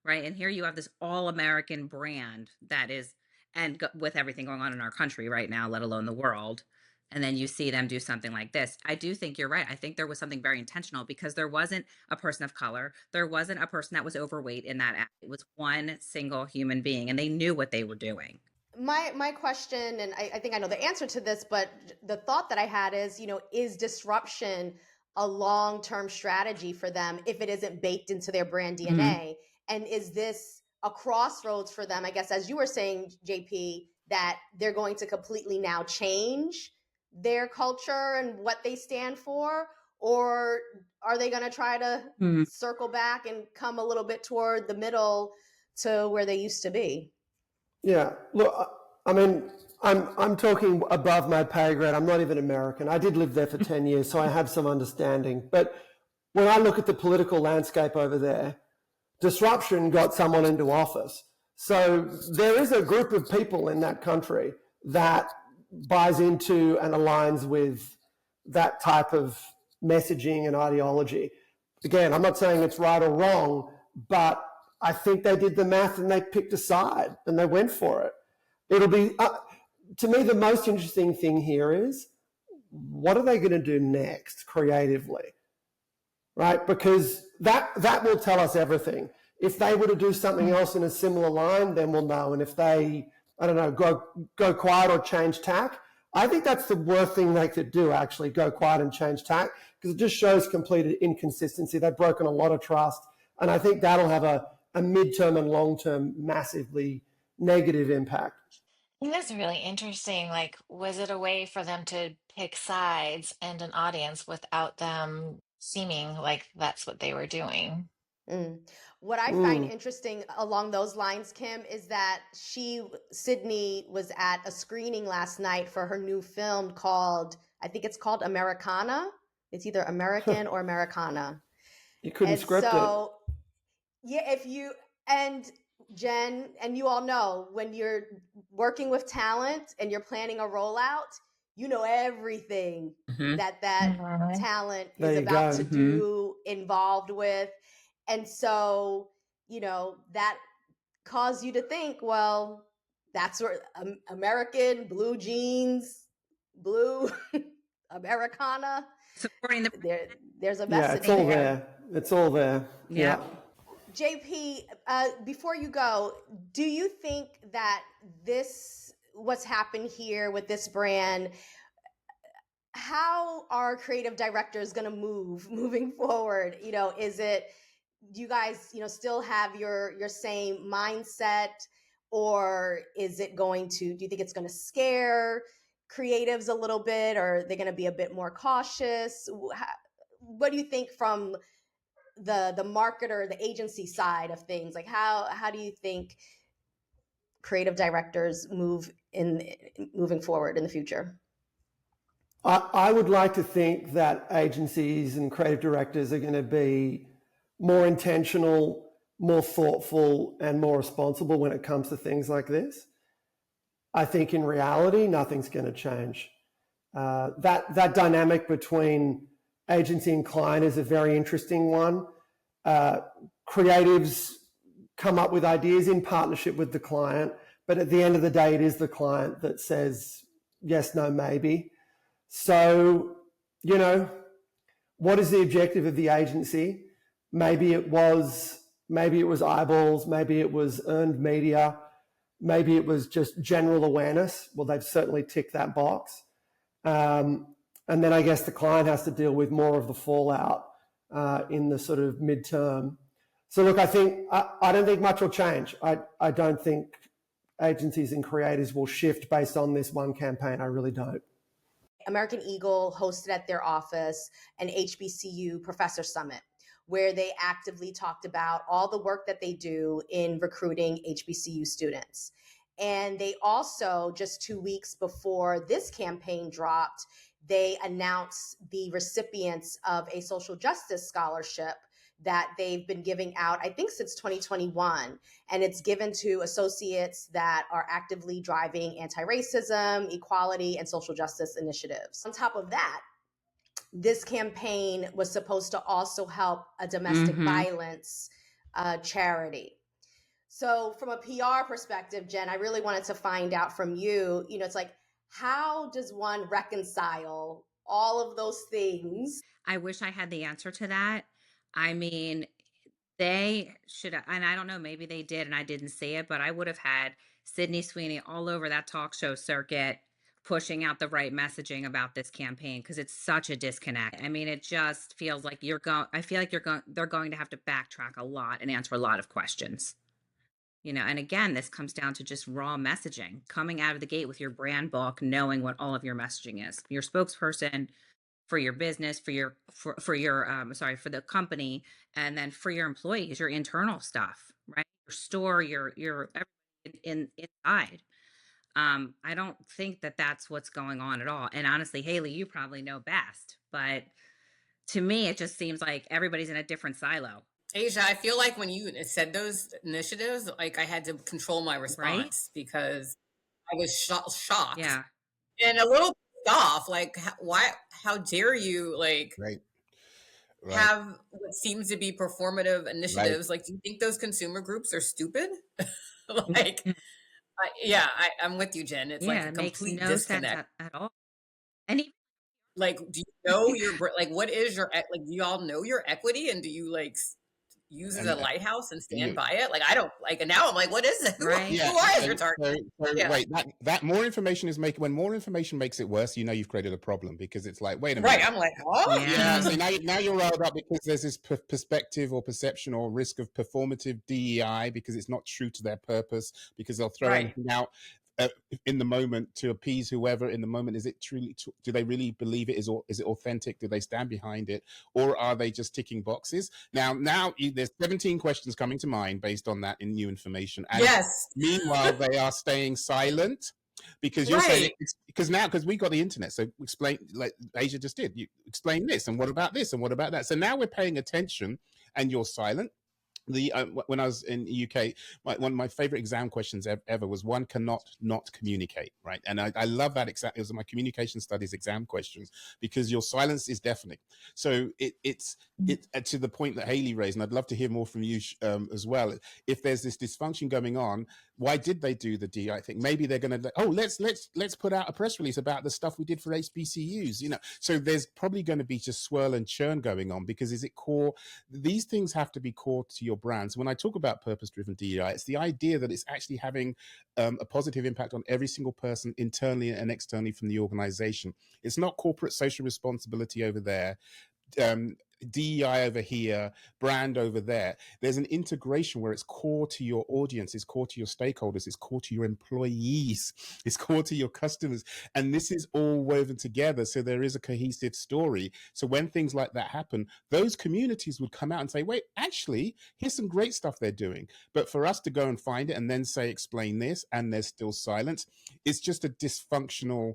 right? And here you have this all-American brand that is, and with everything going on in our country right now, let alone the world, and then you see them do something like this. I do think you're right. I think there was something very intentional because there wasn't a person of color. There wasn't a person that was overweight in that act. It was one single human being, and they knew what they were doing. My question, and I think I know the answer to this, but the thought that I had is, is disruption a long-term strategy for them if it isn't baked into their brand DNA? And is this a crossroads for them, I guess, as you were saying, JP, that they're going to completely now change their culture and what they stand for? Or are they going to try to circle back and come a little bit toward the middle to where they used to be? Yeah, look, I mean, I'm talking above my pay grade. I'm not even American. I did live there for 10 years, so I have some understanding. But when I look at the political landscape over there, disruption got someone into office. So there is a group of people in that country that buys into and aligns with that type of messaging and ideology. Again, I'm not saying it's right or wrong, but I think they did the math and they picked a side and they went for it. It'll be, to me, the most interesting thing here is what are they going to do next creatively, right? Because that will tell us everything. If they were to do something else in a similar line, then we'll know. And if they, I don't know, go quiet or change tack, I think that's the worst thing they could do, actually, go quiet and change tack, because it just shows complete inconsistency. They've broken a lot of trust. And I think that'll have a midterm and long-term massively negative impact. I think that's really interesting. Like, was it a way for them to pick sides and an audience without them seeming like that's what they were doing? What I find interesting along those lines, Kim, is that Sydney was at a screening last night for her new film called, I think it's called Americana. It's either American or Americana. You couldn't script it. Yeah, and Jen, and you all know, when you're working with talent and you're planning a rollout, you know everything that talent is about to do, involved with. And so, that caused you to think, well, that's where American blue jeans, blue, Americana. Supporting the There's a Yeah, message it's all there. there. It's all there. Yeah. JP, before you go, do you think that what's happened here with this brand, how are creative directors going to moving forward? Is it, do you guys, still have your same mindset, or is it do you think it's going to scare creatives a little bit, or are they going to be a bit more cautious? What do you think from the marketer, the agency side of things? Like how do you think creative directors moving forward in the future? I would like to think that agencies and creative directors are going to be more intentional, more thoughtful, and more responsible when it comes to things like this. I think in reality, nothing's going to change. That dynamic between agency and client is a very interesting one. Creatives come up with ideas in partnership with the client, but at the end of the day, it is the client that says yes, no, maybe. So, what is the objective of the agency? Maybe it was eyeballs, maybe it was earned media, maybe it was just general awareness. Well, they've certainly ticked that box. And then I guess the client has to deal with more of the fallout in the sort of midterm. So look, I don't think much will change. I don't think agencies and creators will shift based on this one campaign. I really don't. American Eagle hosted at their office an HBCU Professor Summit, where they actively talked about all the work that they do in recruiting HBCU students. And they also, just 2 weeks before this campaign dropped, they announced the recipients of a social justice scholarship that they've been giving out, I think, since 2021. And it's given to associates that are actively driving anti-racism, equality, and social justice initiatives. On top of that, this campaign was supposed to also help a domestic violence charity. So from a PR perspective, Jen, I really wanted to find out from you, it's like, how does one reconcile all of those things? I wish I had the answer to that. I mean, they should have, and I don't know, maybe they did and I didn't see it, but I would have had Sydney Sweeney all over that talk show circuit pushing out the right messaging about this campaign, because it's such a disconnect. I mean, it just feels like they're going to have to backtrack a lot and answer a lot of questions. And again, this comes down to just raw messaging, coming out of the gate with your brand book, knowing what all of your messaging is. Your spokesperson for your business, for the company, and then for your employees, your internal stuff, right? Your store, your inside. I don't think that that's what's going on at all. And honestly, Haley, you probably know best, but to me, it just seems like everybody's in a different silo. Aja, I feel like when you said those initiatives, like I had to control my response, right? Because I was shocked, and a little pissed off. Like, why? How dare you? Like, right. Have what seems to be performative initiatives? Like, do you think those consumer groups are stupid? Like, I'm with you, Jen. It's like a complete disconnect sense at all. And even, like, do you know what is your do you all know your equity, and do you use as a lighthouse and stand by it? Like, I don't like, and now I'm like, what is it? Right. Who are your target? Wait, that more information when more information makes it worse, you've created a problem, because it's like, wait a minute. Right. I'm like, oh yeah. So now you're riled up because there's this perspective or perception or risk of performative DEI, because it's not true to their purpose, because they'll throw anything out in the moment to appease whoever in the moment. Is it truly, do they really believe it? Is it authentic? Do they stand behind it? Or are they just ticking boxes? Now there's 17 questions coming to mind based on that in new information. And meanwhile, they are staying silent, because you're saying, because we got the internet. So explain, like Aja just did, you explain this, and what about this, and what about that? So now we're paying attention, and you're silent. when I was in the UK, one of my favorite exam questions ever was one cannot not communicate, right? And I love that exam. It was my communication studies exam questions because your silence is deafening. So it's to the point that Haley raised, and I'd love to hear more from you as well. If there's this dysfunction going on, why did they do the DI thing? Maybe they're going to, let's put out a press release about the stuff we did for HBCUs, you know. So there's probably going to be just swirl and churn going on because is it core? These things have to be core to your brands. When I talk about purpose-driven DEI, it's the idea that it's actually having a positive impact on every single person internally and externally from the organization. It's not corporate social responsibility over there, DEI over here, brand over there. There's an integration where it's core to your audience, it's core to your stakeholders, it's core to your employees, it's core to your customers. And this is all woven together. So there is a cohesive story. So when things like that happen, those communities would come out and say, wait, actually, here's some great stuff they're doing. But for us to go and find it and then say, explain this, and there's still silence, it's just a dysfunctional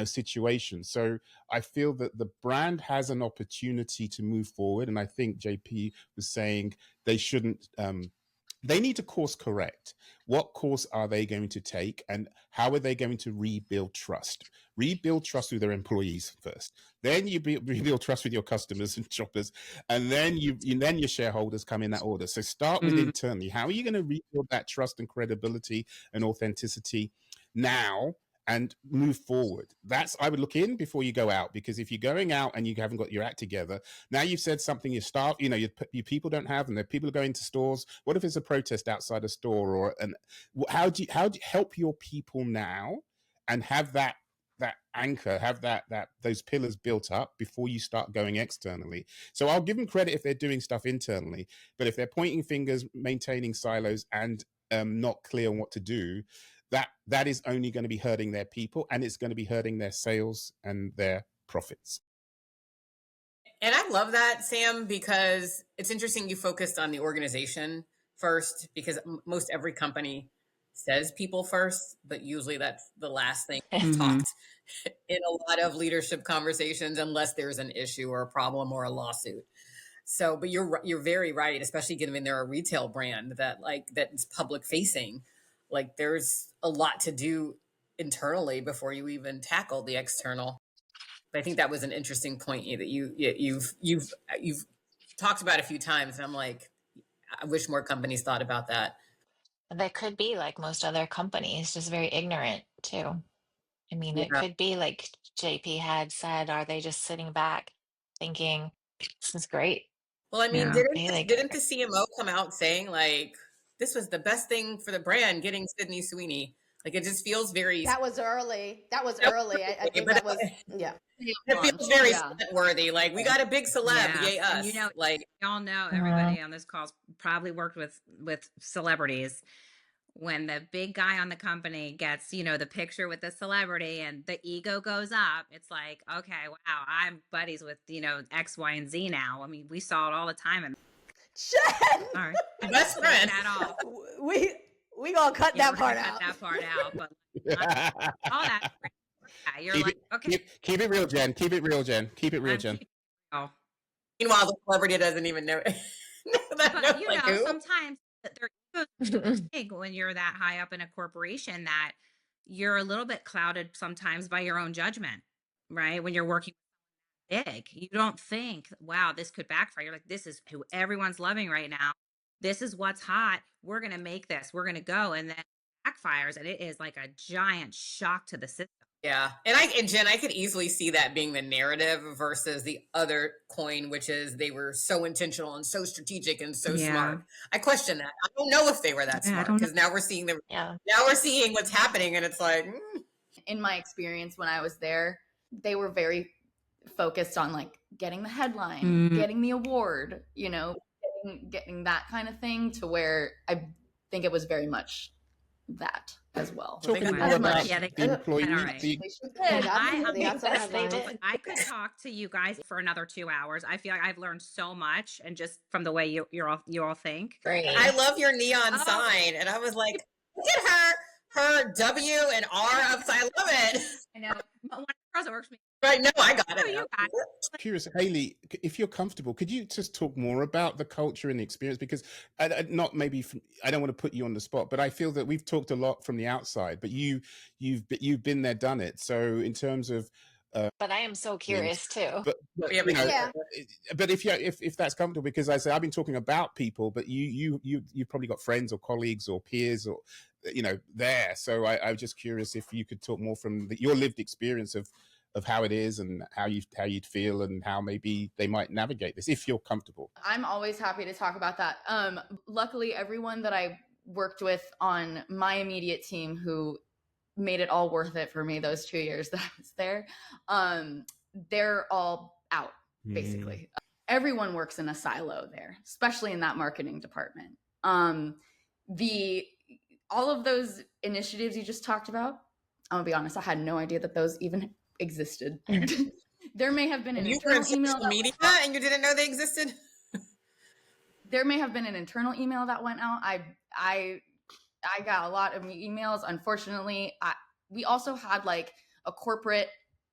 situation. So I feel that the brand has an opportunity to move forward. And I think JP was saying they shouldn't, they need to course correct. What course are they going to take and how are they going to rebuild trust? Rebuild trust with their employees first. Then you rebuild trust with your customers and shoppers. And then then your shareholders come in that order. So start with internally. How are you going to rebuild that trust and credibility and authenticity now? And move forward. I would look in before you go out, because if you're going out and you haven't got your act together, now you've said something your staff, your people don't have, and the people are going to stores. What if it's a protest outside a store? How do you help your people now and have that anchor, have those pillars built up before you start going externally? So I'll give them credit if they're doing stuff internally, but if they're pointing fingers, maintaining silos, and not clear on what to do, that is only going to be hurting their people, and it's going to be hurting their sales and their profits. And I love that, Sam, because it's interesting you focused on the organization first, because most every company says people first, but usually that's the last thing talked in a lot of leadership conversations, unless there's an issue or a problem or a lawsuit. So, but you're very right, especially given they're a retail brand that's public facing. Like there's a lot to do internally before you even tackle the external. But I think that was an interesting point that you've talked about a few times. And I'm like, I wish more companies thought about that. They could be like most other companies, just very ignorant too. I mean, it could be like JP had said, are they just sitting back thinking, this is great? Well, I mean, didn't the CMO come out saying like, this was the best thing for the brand, getting Sydney Sweeney? Like, it just feels very... That was early. I think that was, yeah. It feels very worthy. Like, we got a big celeb, yay us. And like, y'all know, everybody on this call's probably worked with celebrities. When the big guy on the company gets, the picture with the celebrity and the ego goes up, it's like, okay, wow, I'm buddies with, X, Y, and Z now. I mean, we saw it all the time. And Jen! All right. Best friend. We gonna cut that part out. Cut that part out, but all that. You're okay. Keep it real, Jen. Keep it real, Jen. Keep it real, Jen. Meanwhile, the celebrity doesn't even know. But sometimes their ego's big when you're that high up in a corporation that you're a little bit clouded sometimes by your own judgment, right? When you're working big, you don't think, wow, this could backfire. You're like, this is who everyone's loving right now. This is what's hot. We're going to make this. We're going to go. And then it backfires. And it is like a giant shock to the system. Yeah. And Jen, I could easily see that being the narrative versus the other coin, which is they were so intentional and so strategic and so smart. I question that. I don't know if they were that smart, because now we're seeing now we're seeing what's happening, and it's like, In my experience when I was there, they were very focused on like getting the headline, getting the award, getting that kind of thing, to where I think it was very much that as well. Talking more about the employee. I could talk to you guys for another 2 hours. I feel like I've learned so much, and just from the way you all think. Great. I love your neon sign, and I was like, look at her W and R upside. I love it. I know. One of It works for me. Right? No, I got Oh, it. you got it. Curious, Haley, if you're comfortable, could you just talk more about the culture and the experience? Because not maybe I don't want to put you on the spot, but I feel that we've talked a lot from the outside, but you've been there, done it. So in terms of But I am so things, curious too. but Yeah, you know, Yeah. but if that's comfortable, because I say I've been talking about people, but you probably got friends or colleagues or peers or there. So I'm just curious if you could talk more from your lived experience of how it is and how you'd feel and how maybe they might navigate this if you're comfortable. I'm always happy to talk about that. Luckily, everyone that I worked with on my immediate team who made it all worth it for me those 2 years that I was there, they're all out, basically. Everyone works in a silo there, especially in that marketing department. All of those initiatives you just talked about, I'm gonna be honest, I had no idea that those even existed. There may have been an You were in internal email social media and you didn't know they existed? there may have been an internal email that went out. I got a lot of emails. Unfortunately, we also had like a corporate,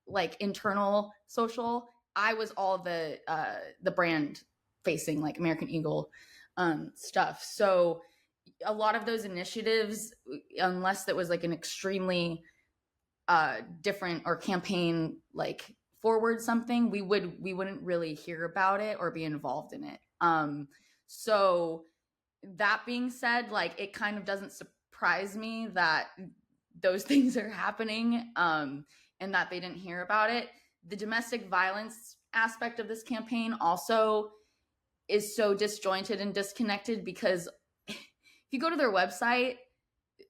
like internal social. I was all the brand facing, like American Eagle stuff. So a lot of those initiatives, unless that was like an extremely different or campaign like forward something, we wouldn't really hear about it or be involved in it. So that being said, like it kind of doesn't surprise me that those things are happening and that they didn't hear about it. The domestic violence aspect of this campaign also is so disjointed and disconnected because if you go to their website,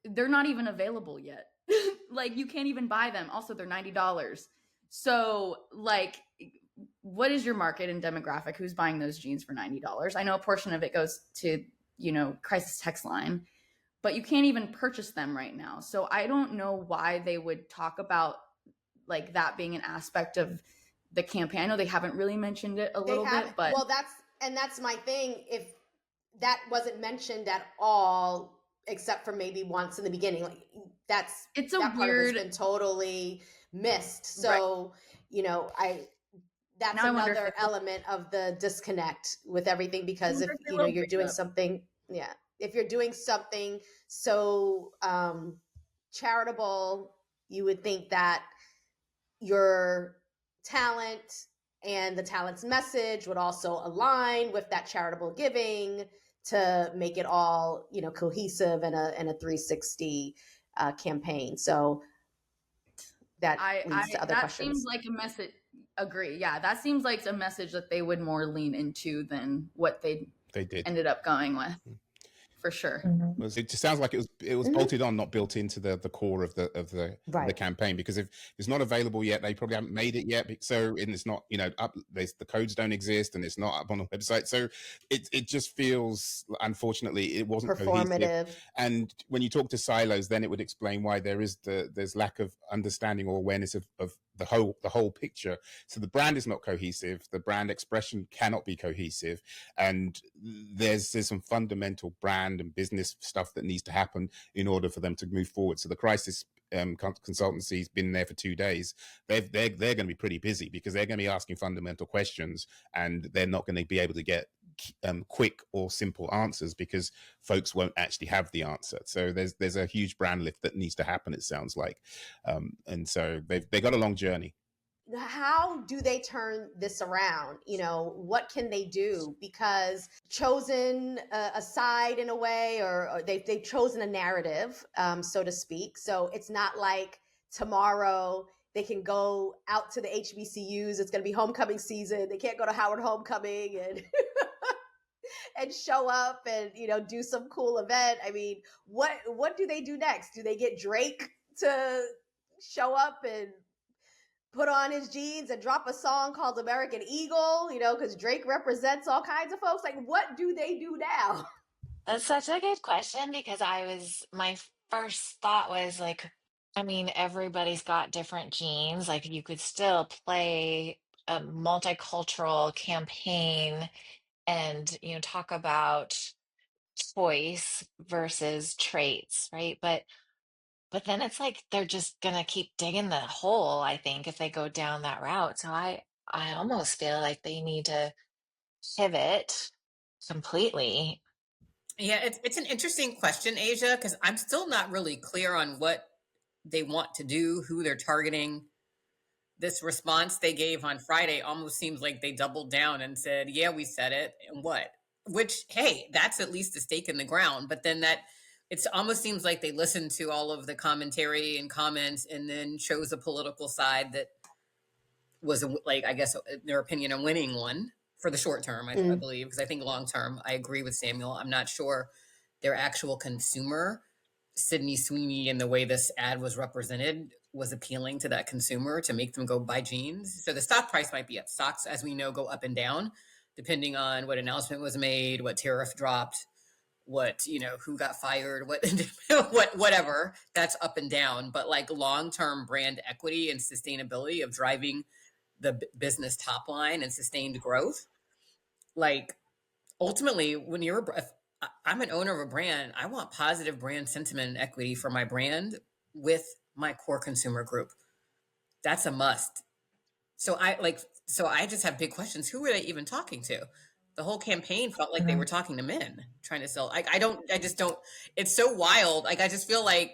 they're not even available yet. Like you can't even buy them. Also, they're $90. So like, what is your market and demographic? Who's buying those jeans for $90? I know a portion of it goes to, crisis text line, but you can't even purchase them right now. So I don't know why they would talk about like that being an aspect of the campaign. I know they haven't really mentioned it a little bit, but well, that's my thing. If that wasn't mentioned at all, except for maybe once in the beginning, like it's a that part weird. of it's been totally missed. So that's another element of the disconnect with everything, because if you're doing something, if you're doing something so charitable, you would think that your talent and the talent's message would also align with that charitable giving to make it all cohesive and a 360 campaign. So that leads to other questions. That seems like a message. Agree. Yeah, that seems like a message that they would more lean into than what they did ended up going with. For sure. It just sounds like it was bolted on, not built into the core of the campaign, because if it's not available yet, they probably haven't made it yet. So and it's not up. The codes don't exist, and it's not up on the website. So it just feels, unfortunately, it wasn't performative. Cohesive. And when you talk to silos, then it would explain why there's lack of understanding or awareness of the whole picture. So the brand is not cohesive. The brand expression cannot be cohesive, and there's some fundamental brand and business stuff that needs to happen in order for them to move forward. So the crisis consultancy's been there for 2 days. They're going to be pretty busy because they're going to be asking fundamental questions, and they're not going to be able to get quick or simple answers because folks won't actually have the answer. So there's a huge brand lift that needs to happen, it sounds like, and so they got a long journey. How do they turn this around? What can they do? Because chosen a side in a way, or they've chosen a narrative, so to speak. So it's not like tomorrow they can go out to the HBCUs. It's going to be homecoming season. They can't go to Howard Homecoming and and show up and do some cool event. I mean, what do they do next? Do they get Drake to show up and put on his jeans and drop a song called American Eagle, because Drake represents all kinds of folks? Like, what do they do now? That's such a good question, because my first thought was like, I mean, everybody's got different genes. Like you could still play a multicultural campaign and, talk about choice versus traits, right? But But then it's like they're just gonna keep digging the hole, I think, if they go down that route. So I almost feel like they need to pivot completely. Yeah, it's an interesting question, Asia, because I'm still not really clear on what they want to do, who they're targeting. This response they gave on Friday almost seems like they doubled down and said, "Yeah, we said it," and what? Which, hey, that's at least a stake in the ground. But then that it's almost seems like they listened to all of the commentary and comments and then chose a political side that was like, I guess, in their opinion, a winning one for the short term. I believe, because I think long term, I agree with Samuel. I'm not sure their actual consumer, Sydney Sweeney, and the way this ad was represented was appealing to that consumer to make them go buy jeans. So the stock price might be up. Stocks, as we know, go up and down depending on what announcement was made, what tariff dropped, what, who got fired, what whatever. That's up and down. But like long-term brand equity and sustainability of driving the business top line and sustained growth, like ultimately, when if I'm an owner of a brand, I want positive brand sentiment and equity for my brand with my core consumer group. That's a must. So I just have big questions. Who were they even talking to? The whole campaign felt like they were talking to men trying to sell. I just don't, it's so wild. Like, I just feel like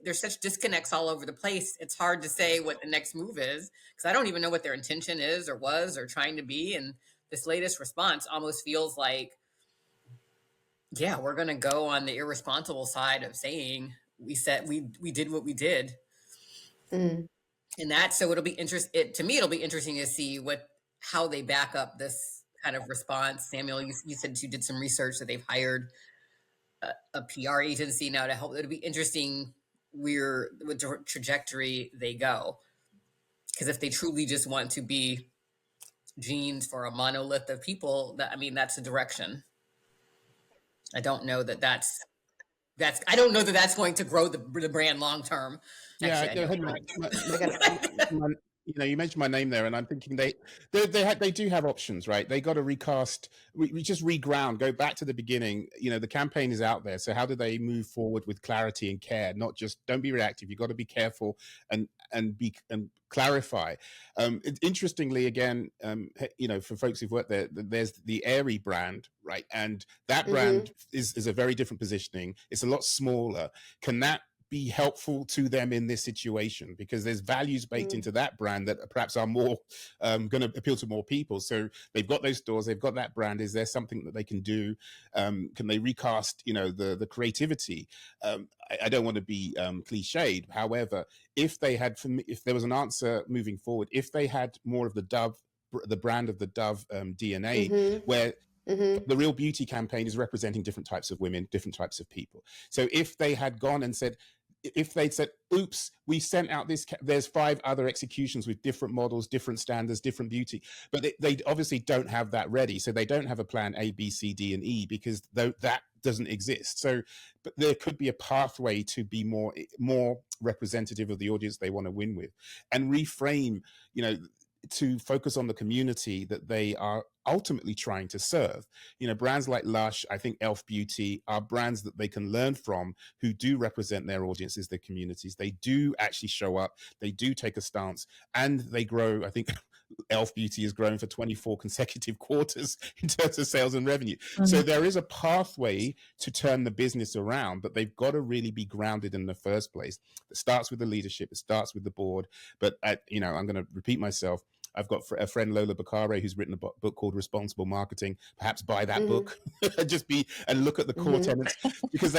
there's such disconnects all over the place. It's hard to say what the next move is because I don't even know what their intention is or was or trying to be. And this latest response almost feels like, yeah, we're going to go on the irresponsible side of saying we said we did what we did. And that, so it'll be to me, it'll be interesting to see how they back up this kind of response. Samuel, you said you did some research that they've hired a PR agency now to help. It'll be interesting what trajectory they go. Because if they truly just want to be jeans for a monolith of people, that's a direction. I don't know that that's going to grow the brand long term. Yeah, you mentioned my name there, and I'm thinking they do have options, right? They got to recast, we just reground, go back to the beginning. The campaign is out there, so how do they move forward with clarity and care? Not just don't be reactive. You got to be careful and clarify. Interestingly, again, for folks who've worked there, there's the Aerie brand, right? And that brand is a very different positioning. It's a lot smaller. Can that be helpful to them in this situation? Because there's values baked into that brand that perhaps are more going to appeal to more people. So they've got those stores, they've got that brand. Is there something that they can do? Can they recast, the creativity? I don't want to be cliched. However, if there was an answer moving forward, if they had more of the brand of the Dove DNA, where the Real Beauty campaign is representing different types of women, different types of people. So if they had gone and said, oops, we sent out there's 5 other executions with different models, different standards, different beauty, but they obviously don't have that ready. So they don't have a plan A, B, C, D, and E because that doesn't exist. So, but there could be a pathway to be more representative of the audience they want to win with, and reframe, to focus on the community that they are ultimately trying to serve. Brands like Lush, I think Elf Beauty are brands that they can learn from, who do represent their audiences, their communities. They do actually show up, they do take a stance, and they grow. I think Elf Beauty has grown for 24 consecutive quarters in terms of sales and revenue. So there is a pathway to turn the business around, but they've got to really be grounded in the first place. It starts with the leadership, it starts with the board. But I'm going to repeat myself. I've got a friend, Lola Bakare, who's written a book called Responsible Marketing. Perhaps buy that book and look at the core tenets, because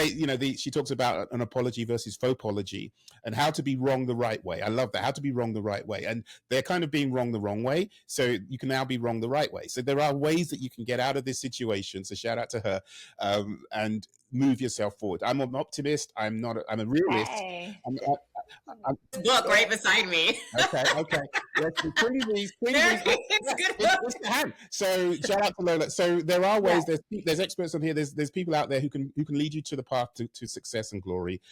she talks about an apology versus faux-apology and how to be wrong the right way. I love that, how to be wrong the right way. And they're kind of being wrong the wrong way. So you can now be wrong the right way. So there are ways that you can get out of this situation. So shout out to her, and move yourself forward. I'm an optimist. I'm a realist. Hey. Book right beside me. Okay. Yes, good book. So shout out to Lola. So there are ways. There's experts on here. There's people out there who can lead you to the path to success and glory.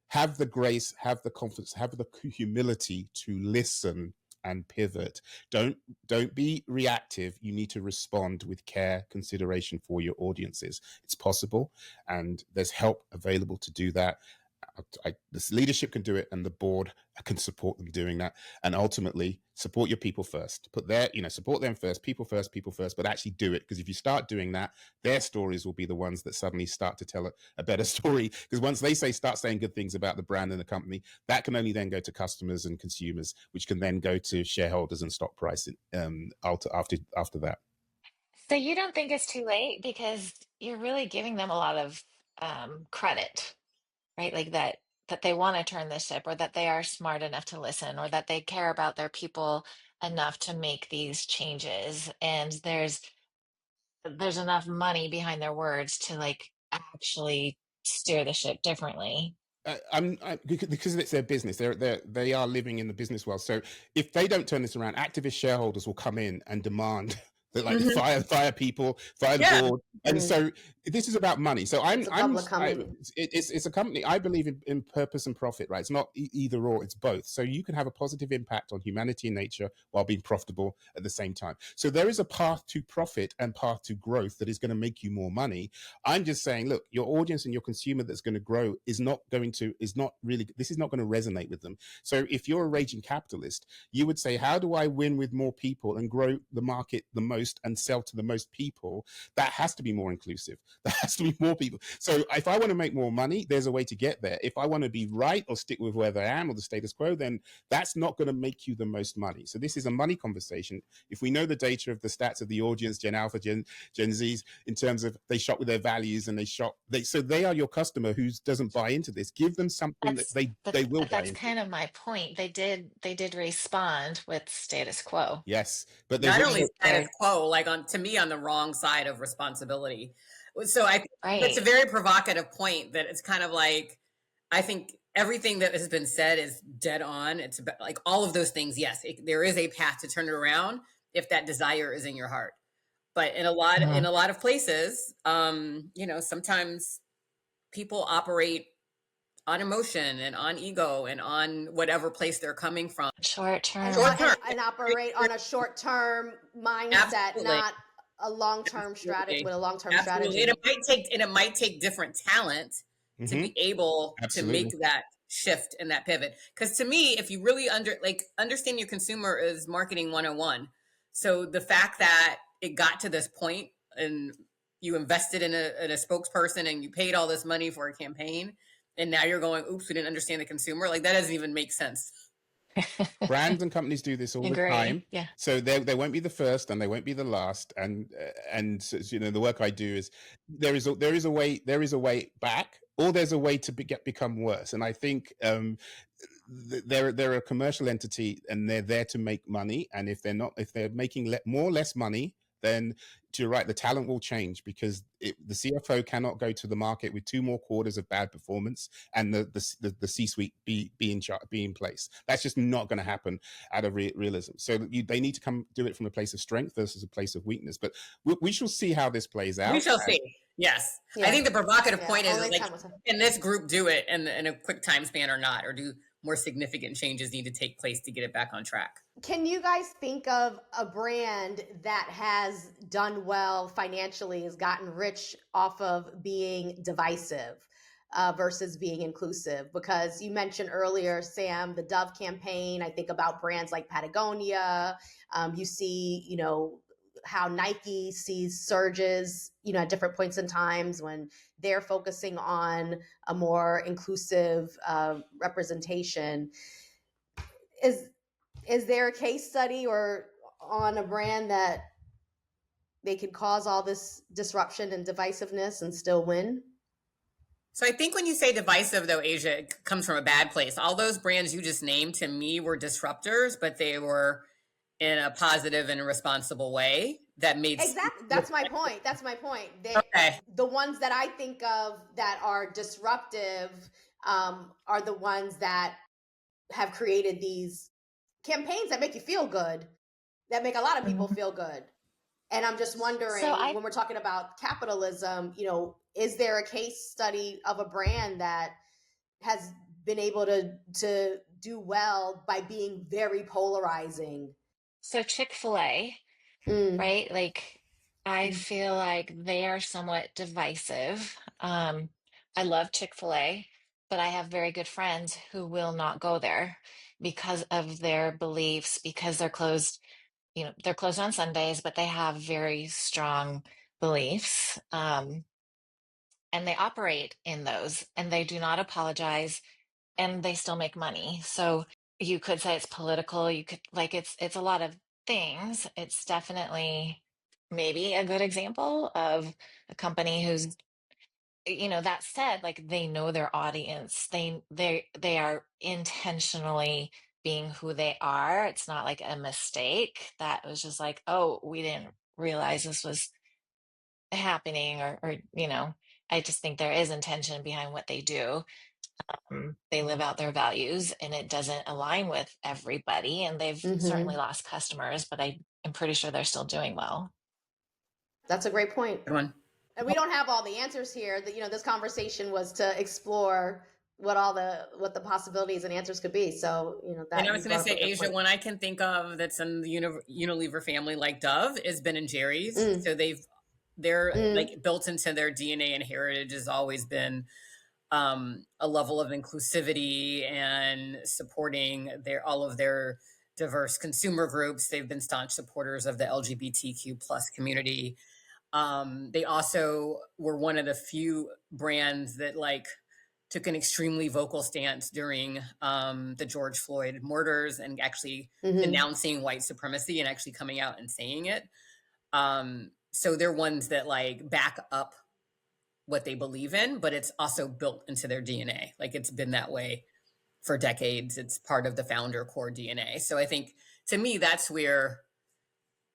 Have the grace, have the confidence, have the humility to listen and pivot. Don't be reactive. You need to respond with care, consideration for your audiences. It's possible, and there's help available to do that. This leadership can do it, and the board can support them doing that. And ultimately, support your people first. Put their, support them first, people first, people first. But actually do it, because if you start doing that, their stories will be the ones that suddenly start to tell a better story. Because once they start saying good things about the brand and the company, that can only then go to customers and consumers, which can then go to shareholders and stock price after that. So you don't think it's too late because you're really giving them a lot of credit, right? Like that they want to turn the ship, or that they are smart enough to listen, or that they care about their people enough to make these changes. And there's enough money behind their words to like actually steer the ship differently. Because it's their business. They are living in the business world. So if they don't turn this around, activist shareholders will come in and demand that, like, fire people, fire the board. And so this is about money. So it's a company. I believe in purpose and profit, right? It's not either or, it's both. So you can have a positive impact on humanity and nature while being profitable at the same time. So there is a path to profit and path to growth that is going to make you more money. I'm just saying, look, your audience and your consumer that's going to grow this is not going to resonate with them. So if you're a raging capitalist, you would say, how do I win with more people and grow the market the most and sell to the most people? That has to be more inclusive. There has to be more people. So if I want to make more money, there's a way to get there. If I want to be right or stick with where I am or the status quo, then that's not going to make you the most money. So this is a money conversation. If we know the data of the stats of the audience, Gen Alpha, Gen Zs, in terms of they shop with their values and so they are your customer who doesn't buy into this. Give them something that they will buy That's into. kind of my point. They did respond with status quo. Yes, but not only status quo, like on the wrong side of responsibility. So I think that's a very provocative point, that it's kind of like, I think everything that has been said is dead on. It's about, like, all of those things. Yes, there is a path to turn it around if that desire is in your heart. But in a lot of places, sometimes people operate on emotion and on ego and on whatever place they're coming from. Short term. And operate on a short-term mindset, absolutely, not a long-term strategy with a long-term strategy. And it might take different talent to be able to make that shift and that pivot. Because to me, if you really understand your consumer is marketing 101. So the fact that it got to this point and you invested in a spokesperson and you paid all this money for a campaign, and now you're going, oops, we didn't understand the consumer. Like, that doesn't even make sense. Brands and companies do this all the time. Yeah. So they won't be the first and they won't be the last. And the work I do is there is a way back, or there's a way to become worse. And I think they're a commercial entity and they're there to make money. And if they're making less money, then you're right, the talent will change, because the CFO cannot go to the market with 2 more quarters of bad performance and the C-suite be in place. That's just not going to happen out of realism. So they need to do it from a place of strength versus a place of weakness. But we shall see how this plays out. We shall see. Yes. Yeah. I think the provocative point is, like, can this group do it in a quick time span or not? Or do more significant changes need to take place to get it back on track? Can you guys think of a brand that has done well financially, has gotten rich off of being divisive versus being inclusive? Because you mentioned earlier, Sam, the Dove campaign. I think about brands like Patagonia. You see, how Nike sees surges, at different points in times when they're focusing on a more inclusive representation. Is there a case study or on a brand that they could cause all this disruption and divisiveness and still win? So I think when you say divisive, though, Aja, it comes from a bad place. All those brands you just named, to me, were disruptors, but they were in a positive and responsible way that made exactly. That's my point. The ones that I think of that are disruptive are the ones that have created these campaigns that make you feel good, that make a lot of people feel good. And I'm just wondering, when we're talking about capitalism, is there a case study of a brand that has been able to do well by being very polarizing? So Chick-fil-A, right? Like, I feel like they are somewhat divisive. I love Chick-fil-A. but I have very good friends who will not go there because of their beliefs, because they're closed, they're closed on Sundays, but they have very strong beliefs. And they operate in those and they do not apologize and they still make money. So you could say it's political. You could like it's a lot of things. It's definitely maybe a good example of a company who's, that said, like they know their audience. They are intentionally being who they are. It's not like a mistake that was just like, oh, we didn't realize this was happening, or I just think there is intention behind what they do. They live out their values and it doesn't align with everybody, and they've certainly lost customers, but I am pretty sure they're still doing well. That's a great point. Good one. And we don't have all the answers here. That this conversation was to explore what the possibilities and answers could be. So that. And I was going to say, Asia, one I can think of that's in the Unilever family, like Dove, is Ben and Jerry's. So they're like built into their DNA and heritage has always been a level of inclusivity and supporting all of their diverse consumer groups. They've been staunch supporters of the LGBTQ plus community. They also were one of the few brands that took an extremely vocal stance during the George Floyd murders and actually denouncing white supremacy and actually coming out and saying it. So they're ones that back up what they believe in, but it's also built into their DNA. It's been that way for decades. It's part of the founder core DNA. So I think, to me, that's where,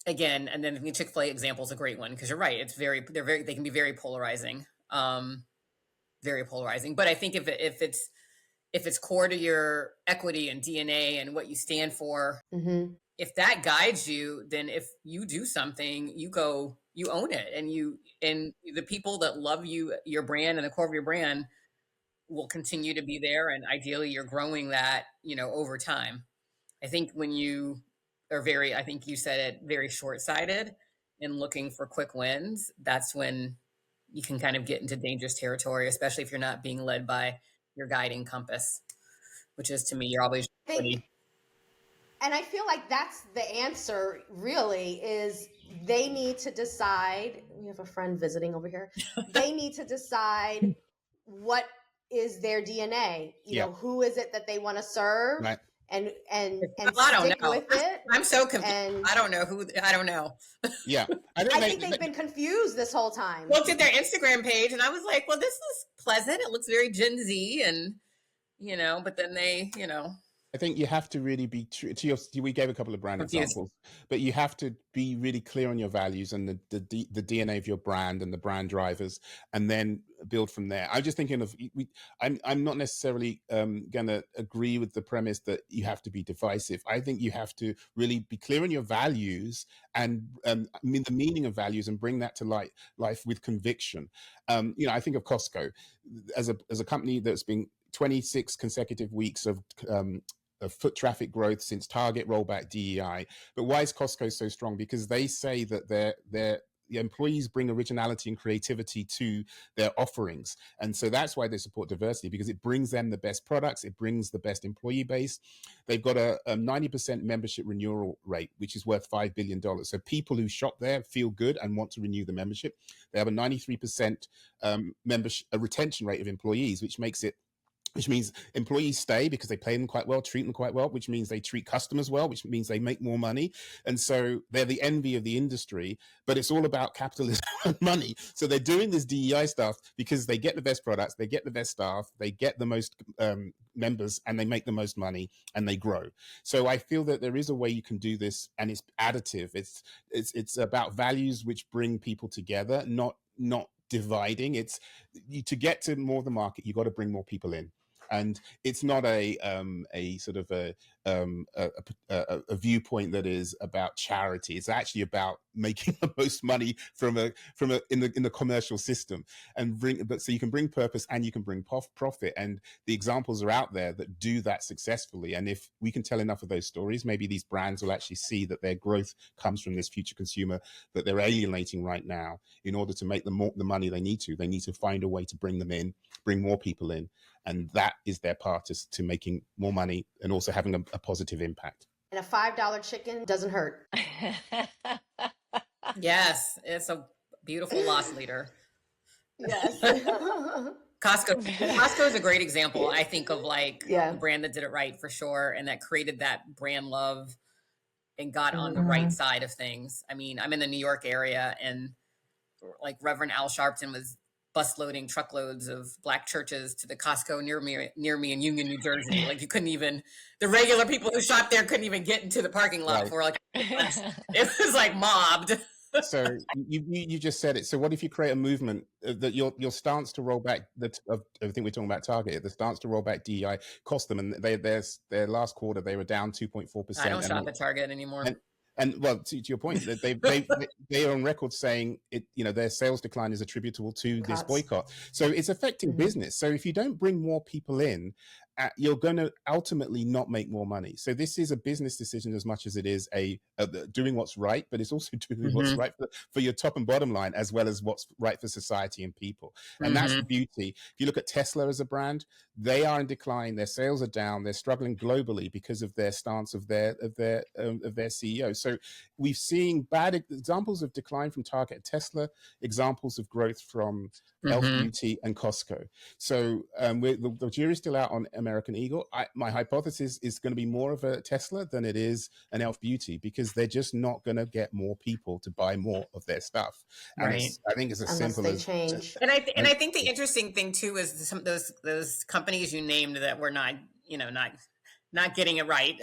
again, and then the Chick-fil-A example is a great one because you're right. They can be very polarizing, very polarizing. But I think if it's core to your equity and DNA and what you stand for, if that guides you, then if you do something, you own it, and the people that love you, your brand and the core of your brand will continue to be there. And ideally you're growing that, over time. I think when you are I think you said it, very short-sighted and looking for quick wins, that's when you can kind of get into dangerous territory, especially if you're not being led by your guiding compass, which is, to me, you're always ready. And I feel like that's the answer, really, is they need to decide. We have a friend visiting over here. They need to decide what is their DNA. Who is it that they want to serve, right. and stick with it. I'm so confused. I don't know who. I don't know. Yeah, I think they've been confused this whole time. Looked at their Instagram page and I was like, well, this is pleasant. It looks very Gen Z, and but then they, I think you have to really be true to your. We gave a couple of brand examples, but you have to be really clear on your values and the DNA of your brand and the brand drivers, and then build from there. I'm just thinking of. I'm not necessarily going to agree with the premise that you have to be divisive. I think you have to really be clear on your values and the meaning of values, and bring that to life with conviction. I think of Costco as a company that's been 26 consecutive weeks of foot traffic growth since Target rolled back DEI. But why is Costco so strong? Because they say that their employees bring originality and creativity to their offerings. And so that's why they support diversity, because it brings them the best products. It brings the best employee base. They've got a 90% membership renewal rate, which is worth $5 billion. So people who shop there feel good and want to renew the membership. They have a 93% membership retention rate of employees, which means employees stay because they pay them quite well, treat them quite well, which means they treat customers well, which means they make more money. And so they're the envy of the industry, but it's all about capitalism and money. So they're doing this DEI stuff because they get the best products, they get the best staff, they get the most members, and they make the most money, and they grow. So I feel that there is a way you can do this, and it's additive. It's about values which bring people together, not dividing. It's to get to more of the market, you got to bring more people in. And it's not a sort of a viewpoint that is about charity. It's actually about making the most money from in the commercial system, so you can bring purpose and you can bring profit. And the examples are out there that do that successfully. And if we can tell enough of those stories, maybe these brands will actually see that their growth comes from this future consumer that they're alienating right now. In order to make the money they need to find a way to bring them in, bring more people in. and that is their part to making more money and also having a positive impact. And a $5 chicken doesn't hurt. Yes, it's a beautiful loss leader. Yes. Costco is a great example, I think, of like Yeah. a brand that did it right for sure, and that created that brand love and got on the right side of things. I mean, I'm in the New York area, and like Reverend Al Sharpton was bus loading truckloads of Black churches to the Costco near me in Union, New Jersey. Like, you couldn't even, the regular people who shop there couldn't even get into the parking lot for like, it was like mobbed. So you just said it. So what if you create a movement that your stance to roll back I think we're talking about Target, the stance to roll back DEI cost them, and their last quarter they were down 2.4%. I don't shop at Target anymore. And well, to your point, that they are on record saying it. You know, their sales decline is attributable to this boycott. So it's affecting business. So if you don't bring more people in, you're going to ultimately not make more money. So this is a business decision as much as it is doing what's right, but it's also doing what's right for your top and bottom line, as well as what's right for society and people. And that's the beauty. If you look at Tesla as a brand, they are in decline. Their sales are down. They're struggling globally because of their stance of their CEO. So we've seen bad examples of decline from Target and Tesla, examples of growth from Elf Beauty and Costco. So the jury's still out on American Eagle. My hypothesis is going to be more of a Tesla than it is an Elf Beauty, because they're just not going to get more people to buy more of their stuff. And I think it's as simple as change. And I think the interesting thing too is some of those companies you named that were not getting it right.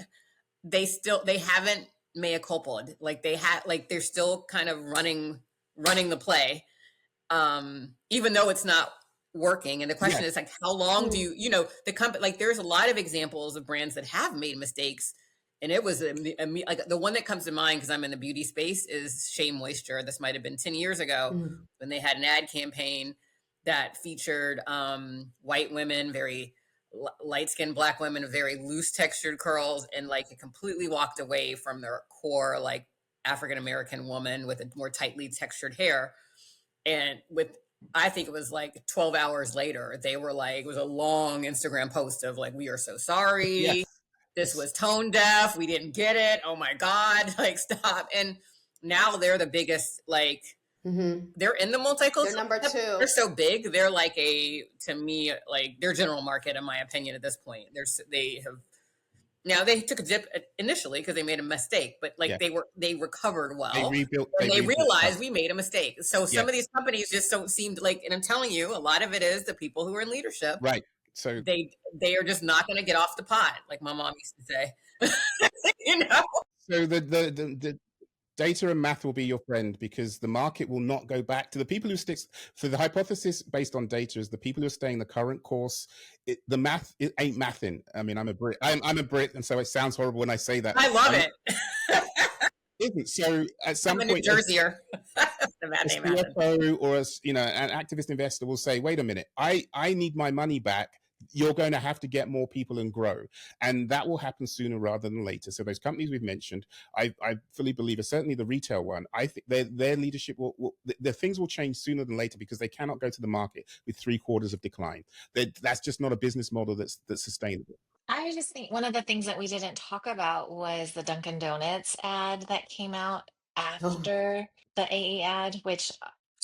They haven't mea culpa. Like they're still kind of running the play, even though it's not working. And the question is like, how long do the company, like there's a lot of examples of brands that have made mistakes, and it was like the one that comes to mind, because I'm in the beauty space, is Shea Moisture. This might have been 10 years ago when they had an ad campaign that featured white women, very light-skinned Black women, very loose textured curls, and like it completely walked away from their core like African-American woman with a more tightly textured hair. And I think it was like 12 hours later, they were like, it was a long Instagram post of like, we are so sorry. Yes. This was tone deaf. We didn't get it. Oh my God, like stop. And now they're the biggest, like, they're in the multicultural. They're number 2. They're so big. They're like to me, like their general market, in my opinion, at this point. Now they took a dip initially because they made a mistake, but like they recovered well. They rebuilt. And they realized we made a mistake. So some of these companies just don't seem like, and I'm telling you, a lot of it is the people who are in leadership. Right. So they are just not going to get off the pot, like my mom used to say. So the data and math will be your friend, because the market will not go back to the people who stick. So the hypothesis based on data is the people who are staying the current course. The math, it ain't mathing. I mean, I'm a Brit. I'm a Brit, and so it sounds horrible when I say that. I love it. Isn't so at some point, New Jerseyer. a CFO or an activist investor will say, "Wait a minute, I need my money back. You're going to have to get more people and grow." And that will happen sooner rather than later. So those companies we've mentioned, I fully believe, certainly the retail one, I think their leadership the things will change sooner than later, because they cannot go to the market with 3 quarters of decline. That's just not a business model that's sustainable. I just think one of the things that we didn't talk about was the Dunkin' Donuts ad that came out after the AE ad, which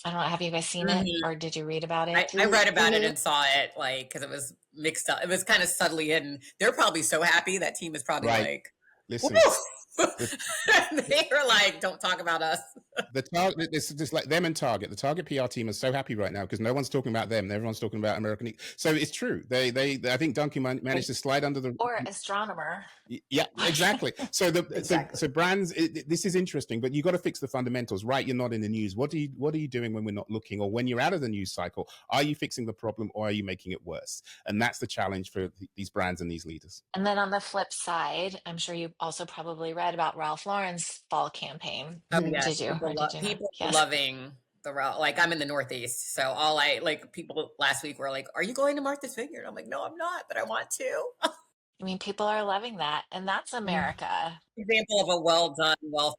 I don't know. Have you guys seen it, or did you read about it? I read about it and saw it, like, because it was mixed up. It was kind of subtly hidden. They're probably so happy. That team is probably like, listen. They were like, don't talk about us. The Target, it's just like them and Target. The Target PR team is so happy right now because no one's talking about them. Everyone's talking about American. So it's true. They I think Dunkin' managed to slide under the or astronomer. Yeah, exactly. So so brands. This is interesting, but you got to fix the fundamentals, right? You're not in the news. What are you doing when we're not looking, or when you're out of the news cycle? Are you fixing the problem, or are you making it worse? And that's the challenge for these brands and these leaders. And then on the flip side, I'm sure you also probably read about Ralph Lauren's fall campaign. Did you? People loving the Ralph. Like, I'm in the Northeast, so people last week were like, "Are you going to Martha's Vineyard?" I'm like, "No, I'm not, but I want to." I mean, people are loving that, and that's America. Example of a well done, well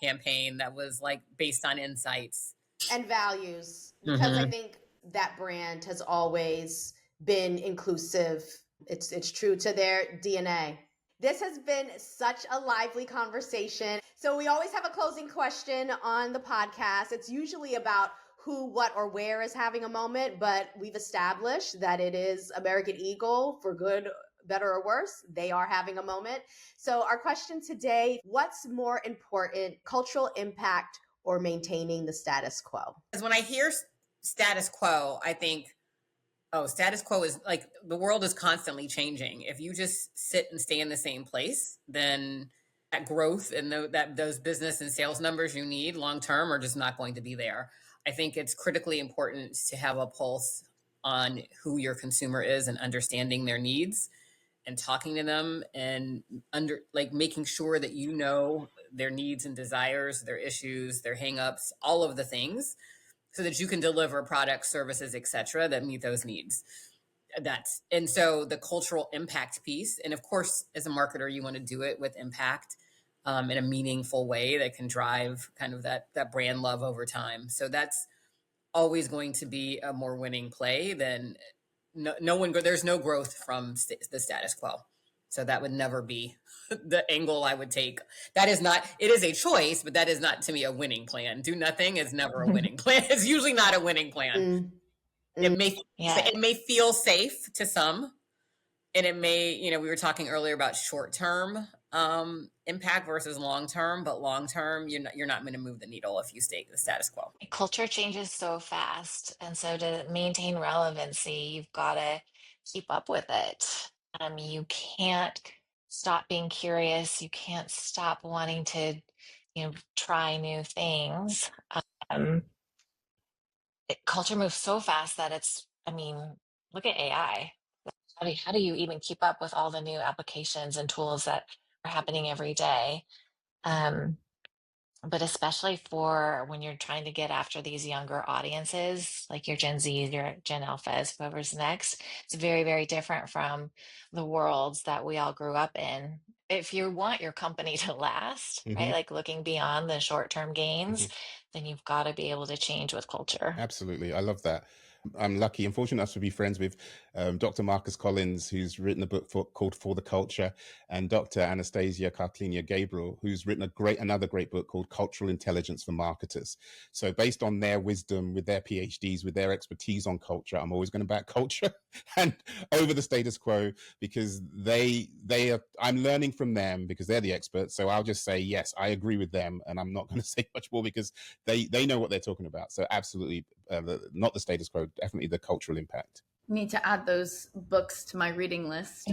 campaign that was like based on insights and values, because I think that brand has always been inclusive. It's true to their DNA. This has been such a lively conversation. So we always have a closing question on the podcast. It's usually about who, what, or where is having a moment, but we've established that it is American Eagle, for good, better, or worse. They are having a moment. So our question today, what's more important, cultural impact or maintaining the status quo? Because when I hear status quo, I think, oh, status quo is like the world is constantly changing. If you just sit and stay in the same place, then that growth and those business and sales numbers you need long term are just not going to be there. I think it's critically important to have a pulse on who your consumer is and understanding their needs and talking to them and making sure that you know their needs and desires, their issues, their hangups, all of the things, so that you can deliver products, services, etc., that meet those needs. And so the cultural impact piece, and of course, as a marketer, you want to do it with impact in a meaningful way that can drive kind of that brand love over time. So that's always going to be a more winning play than there's no growth from the status quo. So that would never be the angle I would take. It is a choice, but that is not, to me, a winning plan. Do nothing is never a winning plan. It's usually not a winning plan. It may feel safe to some, and it may, we were talking earlier about short-term impact versus long-term, but long-term, you're not going to move the needle if you stay the status quo. Culture changes so fast. And so to maintain relevancy, you've got to keep up with it. You can't stop being curious. You can't stop wanting to, try new things. Culture moves so fast that look at AI. How do you even keep up with all the new applications and tools that are happening every day? But especially for when you're trying to get after these younger audiences, like your Gen Z, your Gen Alphas, whoever's next, it's very, very different from the worlds that we all grew up in. If you want your company to last, right, like looking beyond the short-term gains, then you've got to be able to change with culture. Absolutely. I love that. I'm lucky and fortunate enough to be friends with Dr. Marcus Collins, who's written a book called For the Culture, and Dr. Anastasia Karklina Gabriel, who's written another great book called Cultural Intelligence for Marketers. So based on their wisdom, with their PhDs, with their expertise on culture, I'm always going to back culture and over the status quo, because I'm learning from them because they're the experts. So I'll just say, yes, I agree with them. And I'm not going to say much more because they know what they're talking about. So absolutely not the status quo, definitely the cultural impact. Need to add those books to my reading list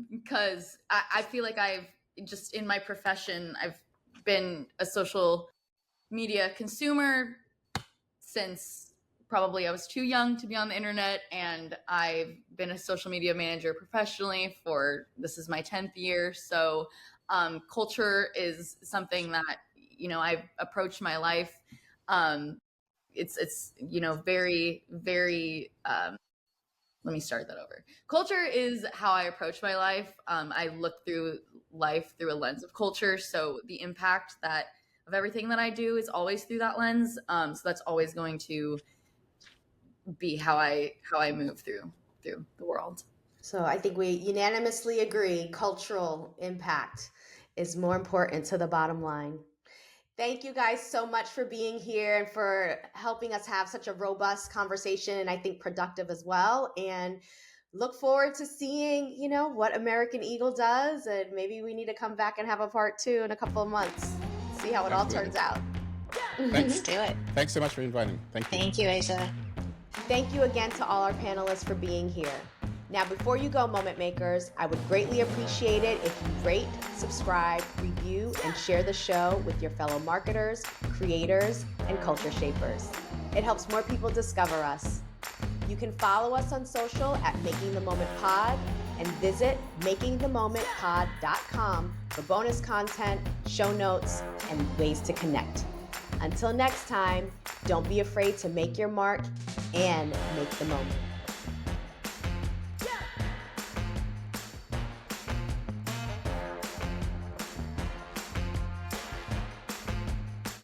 because I feel like I've just in my profession, I've been a social media consumer since probably I was too young to be on the internet, and I've been a social media manager professionally this is my 10th year. So culture is something that, I've approached my life. It's very, very, let me start that over. Culture is how I approach my life. I look through life through a lens of culture. So the impact of everything that I do is always through that lens. So that's always going to be how I move through the world. So I think we unanimously agree cultural impact is more important to the bottom line. Thank you guys so much for being here and for helping us have such a robust conversation, and I think productive as well. And look forward to seeing, what American Eagle does, and maybe we need to come back and have a part 2 in a couple of months. See how it all turns out. Let's do it. Thanks so much for inviting. Thank you. Thank you, Aja. Thank you again to all our panelists for being here. Now, before you go, Moment Makers, I would greatly appreciate it if you rate, subscribe, review, and share the show with your fellow marketers, creators, and culture shapers. It helps more people discover us. You can follow us on social at Making the Moment Pod and visit makingthemomentpod.com for bonus content, show notes, and ways to connect. Until next time, don't be afraid to make your mark and make the moment.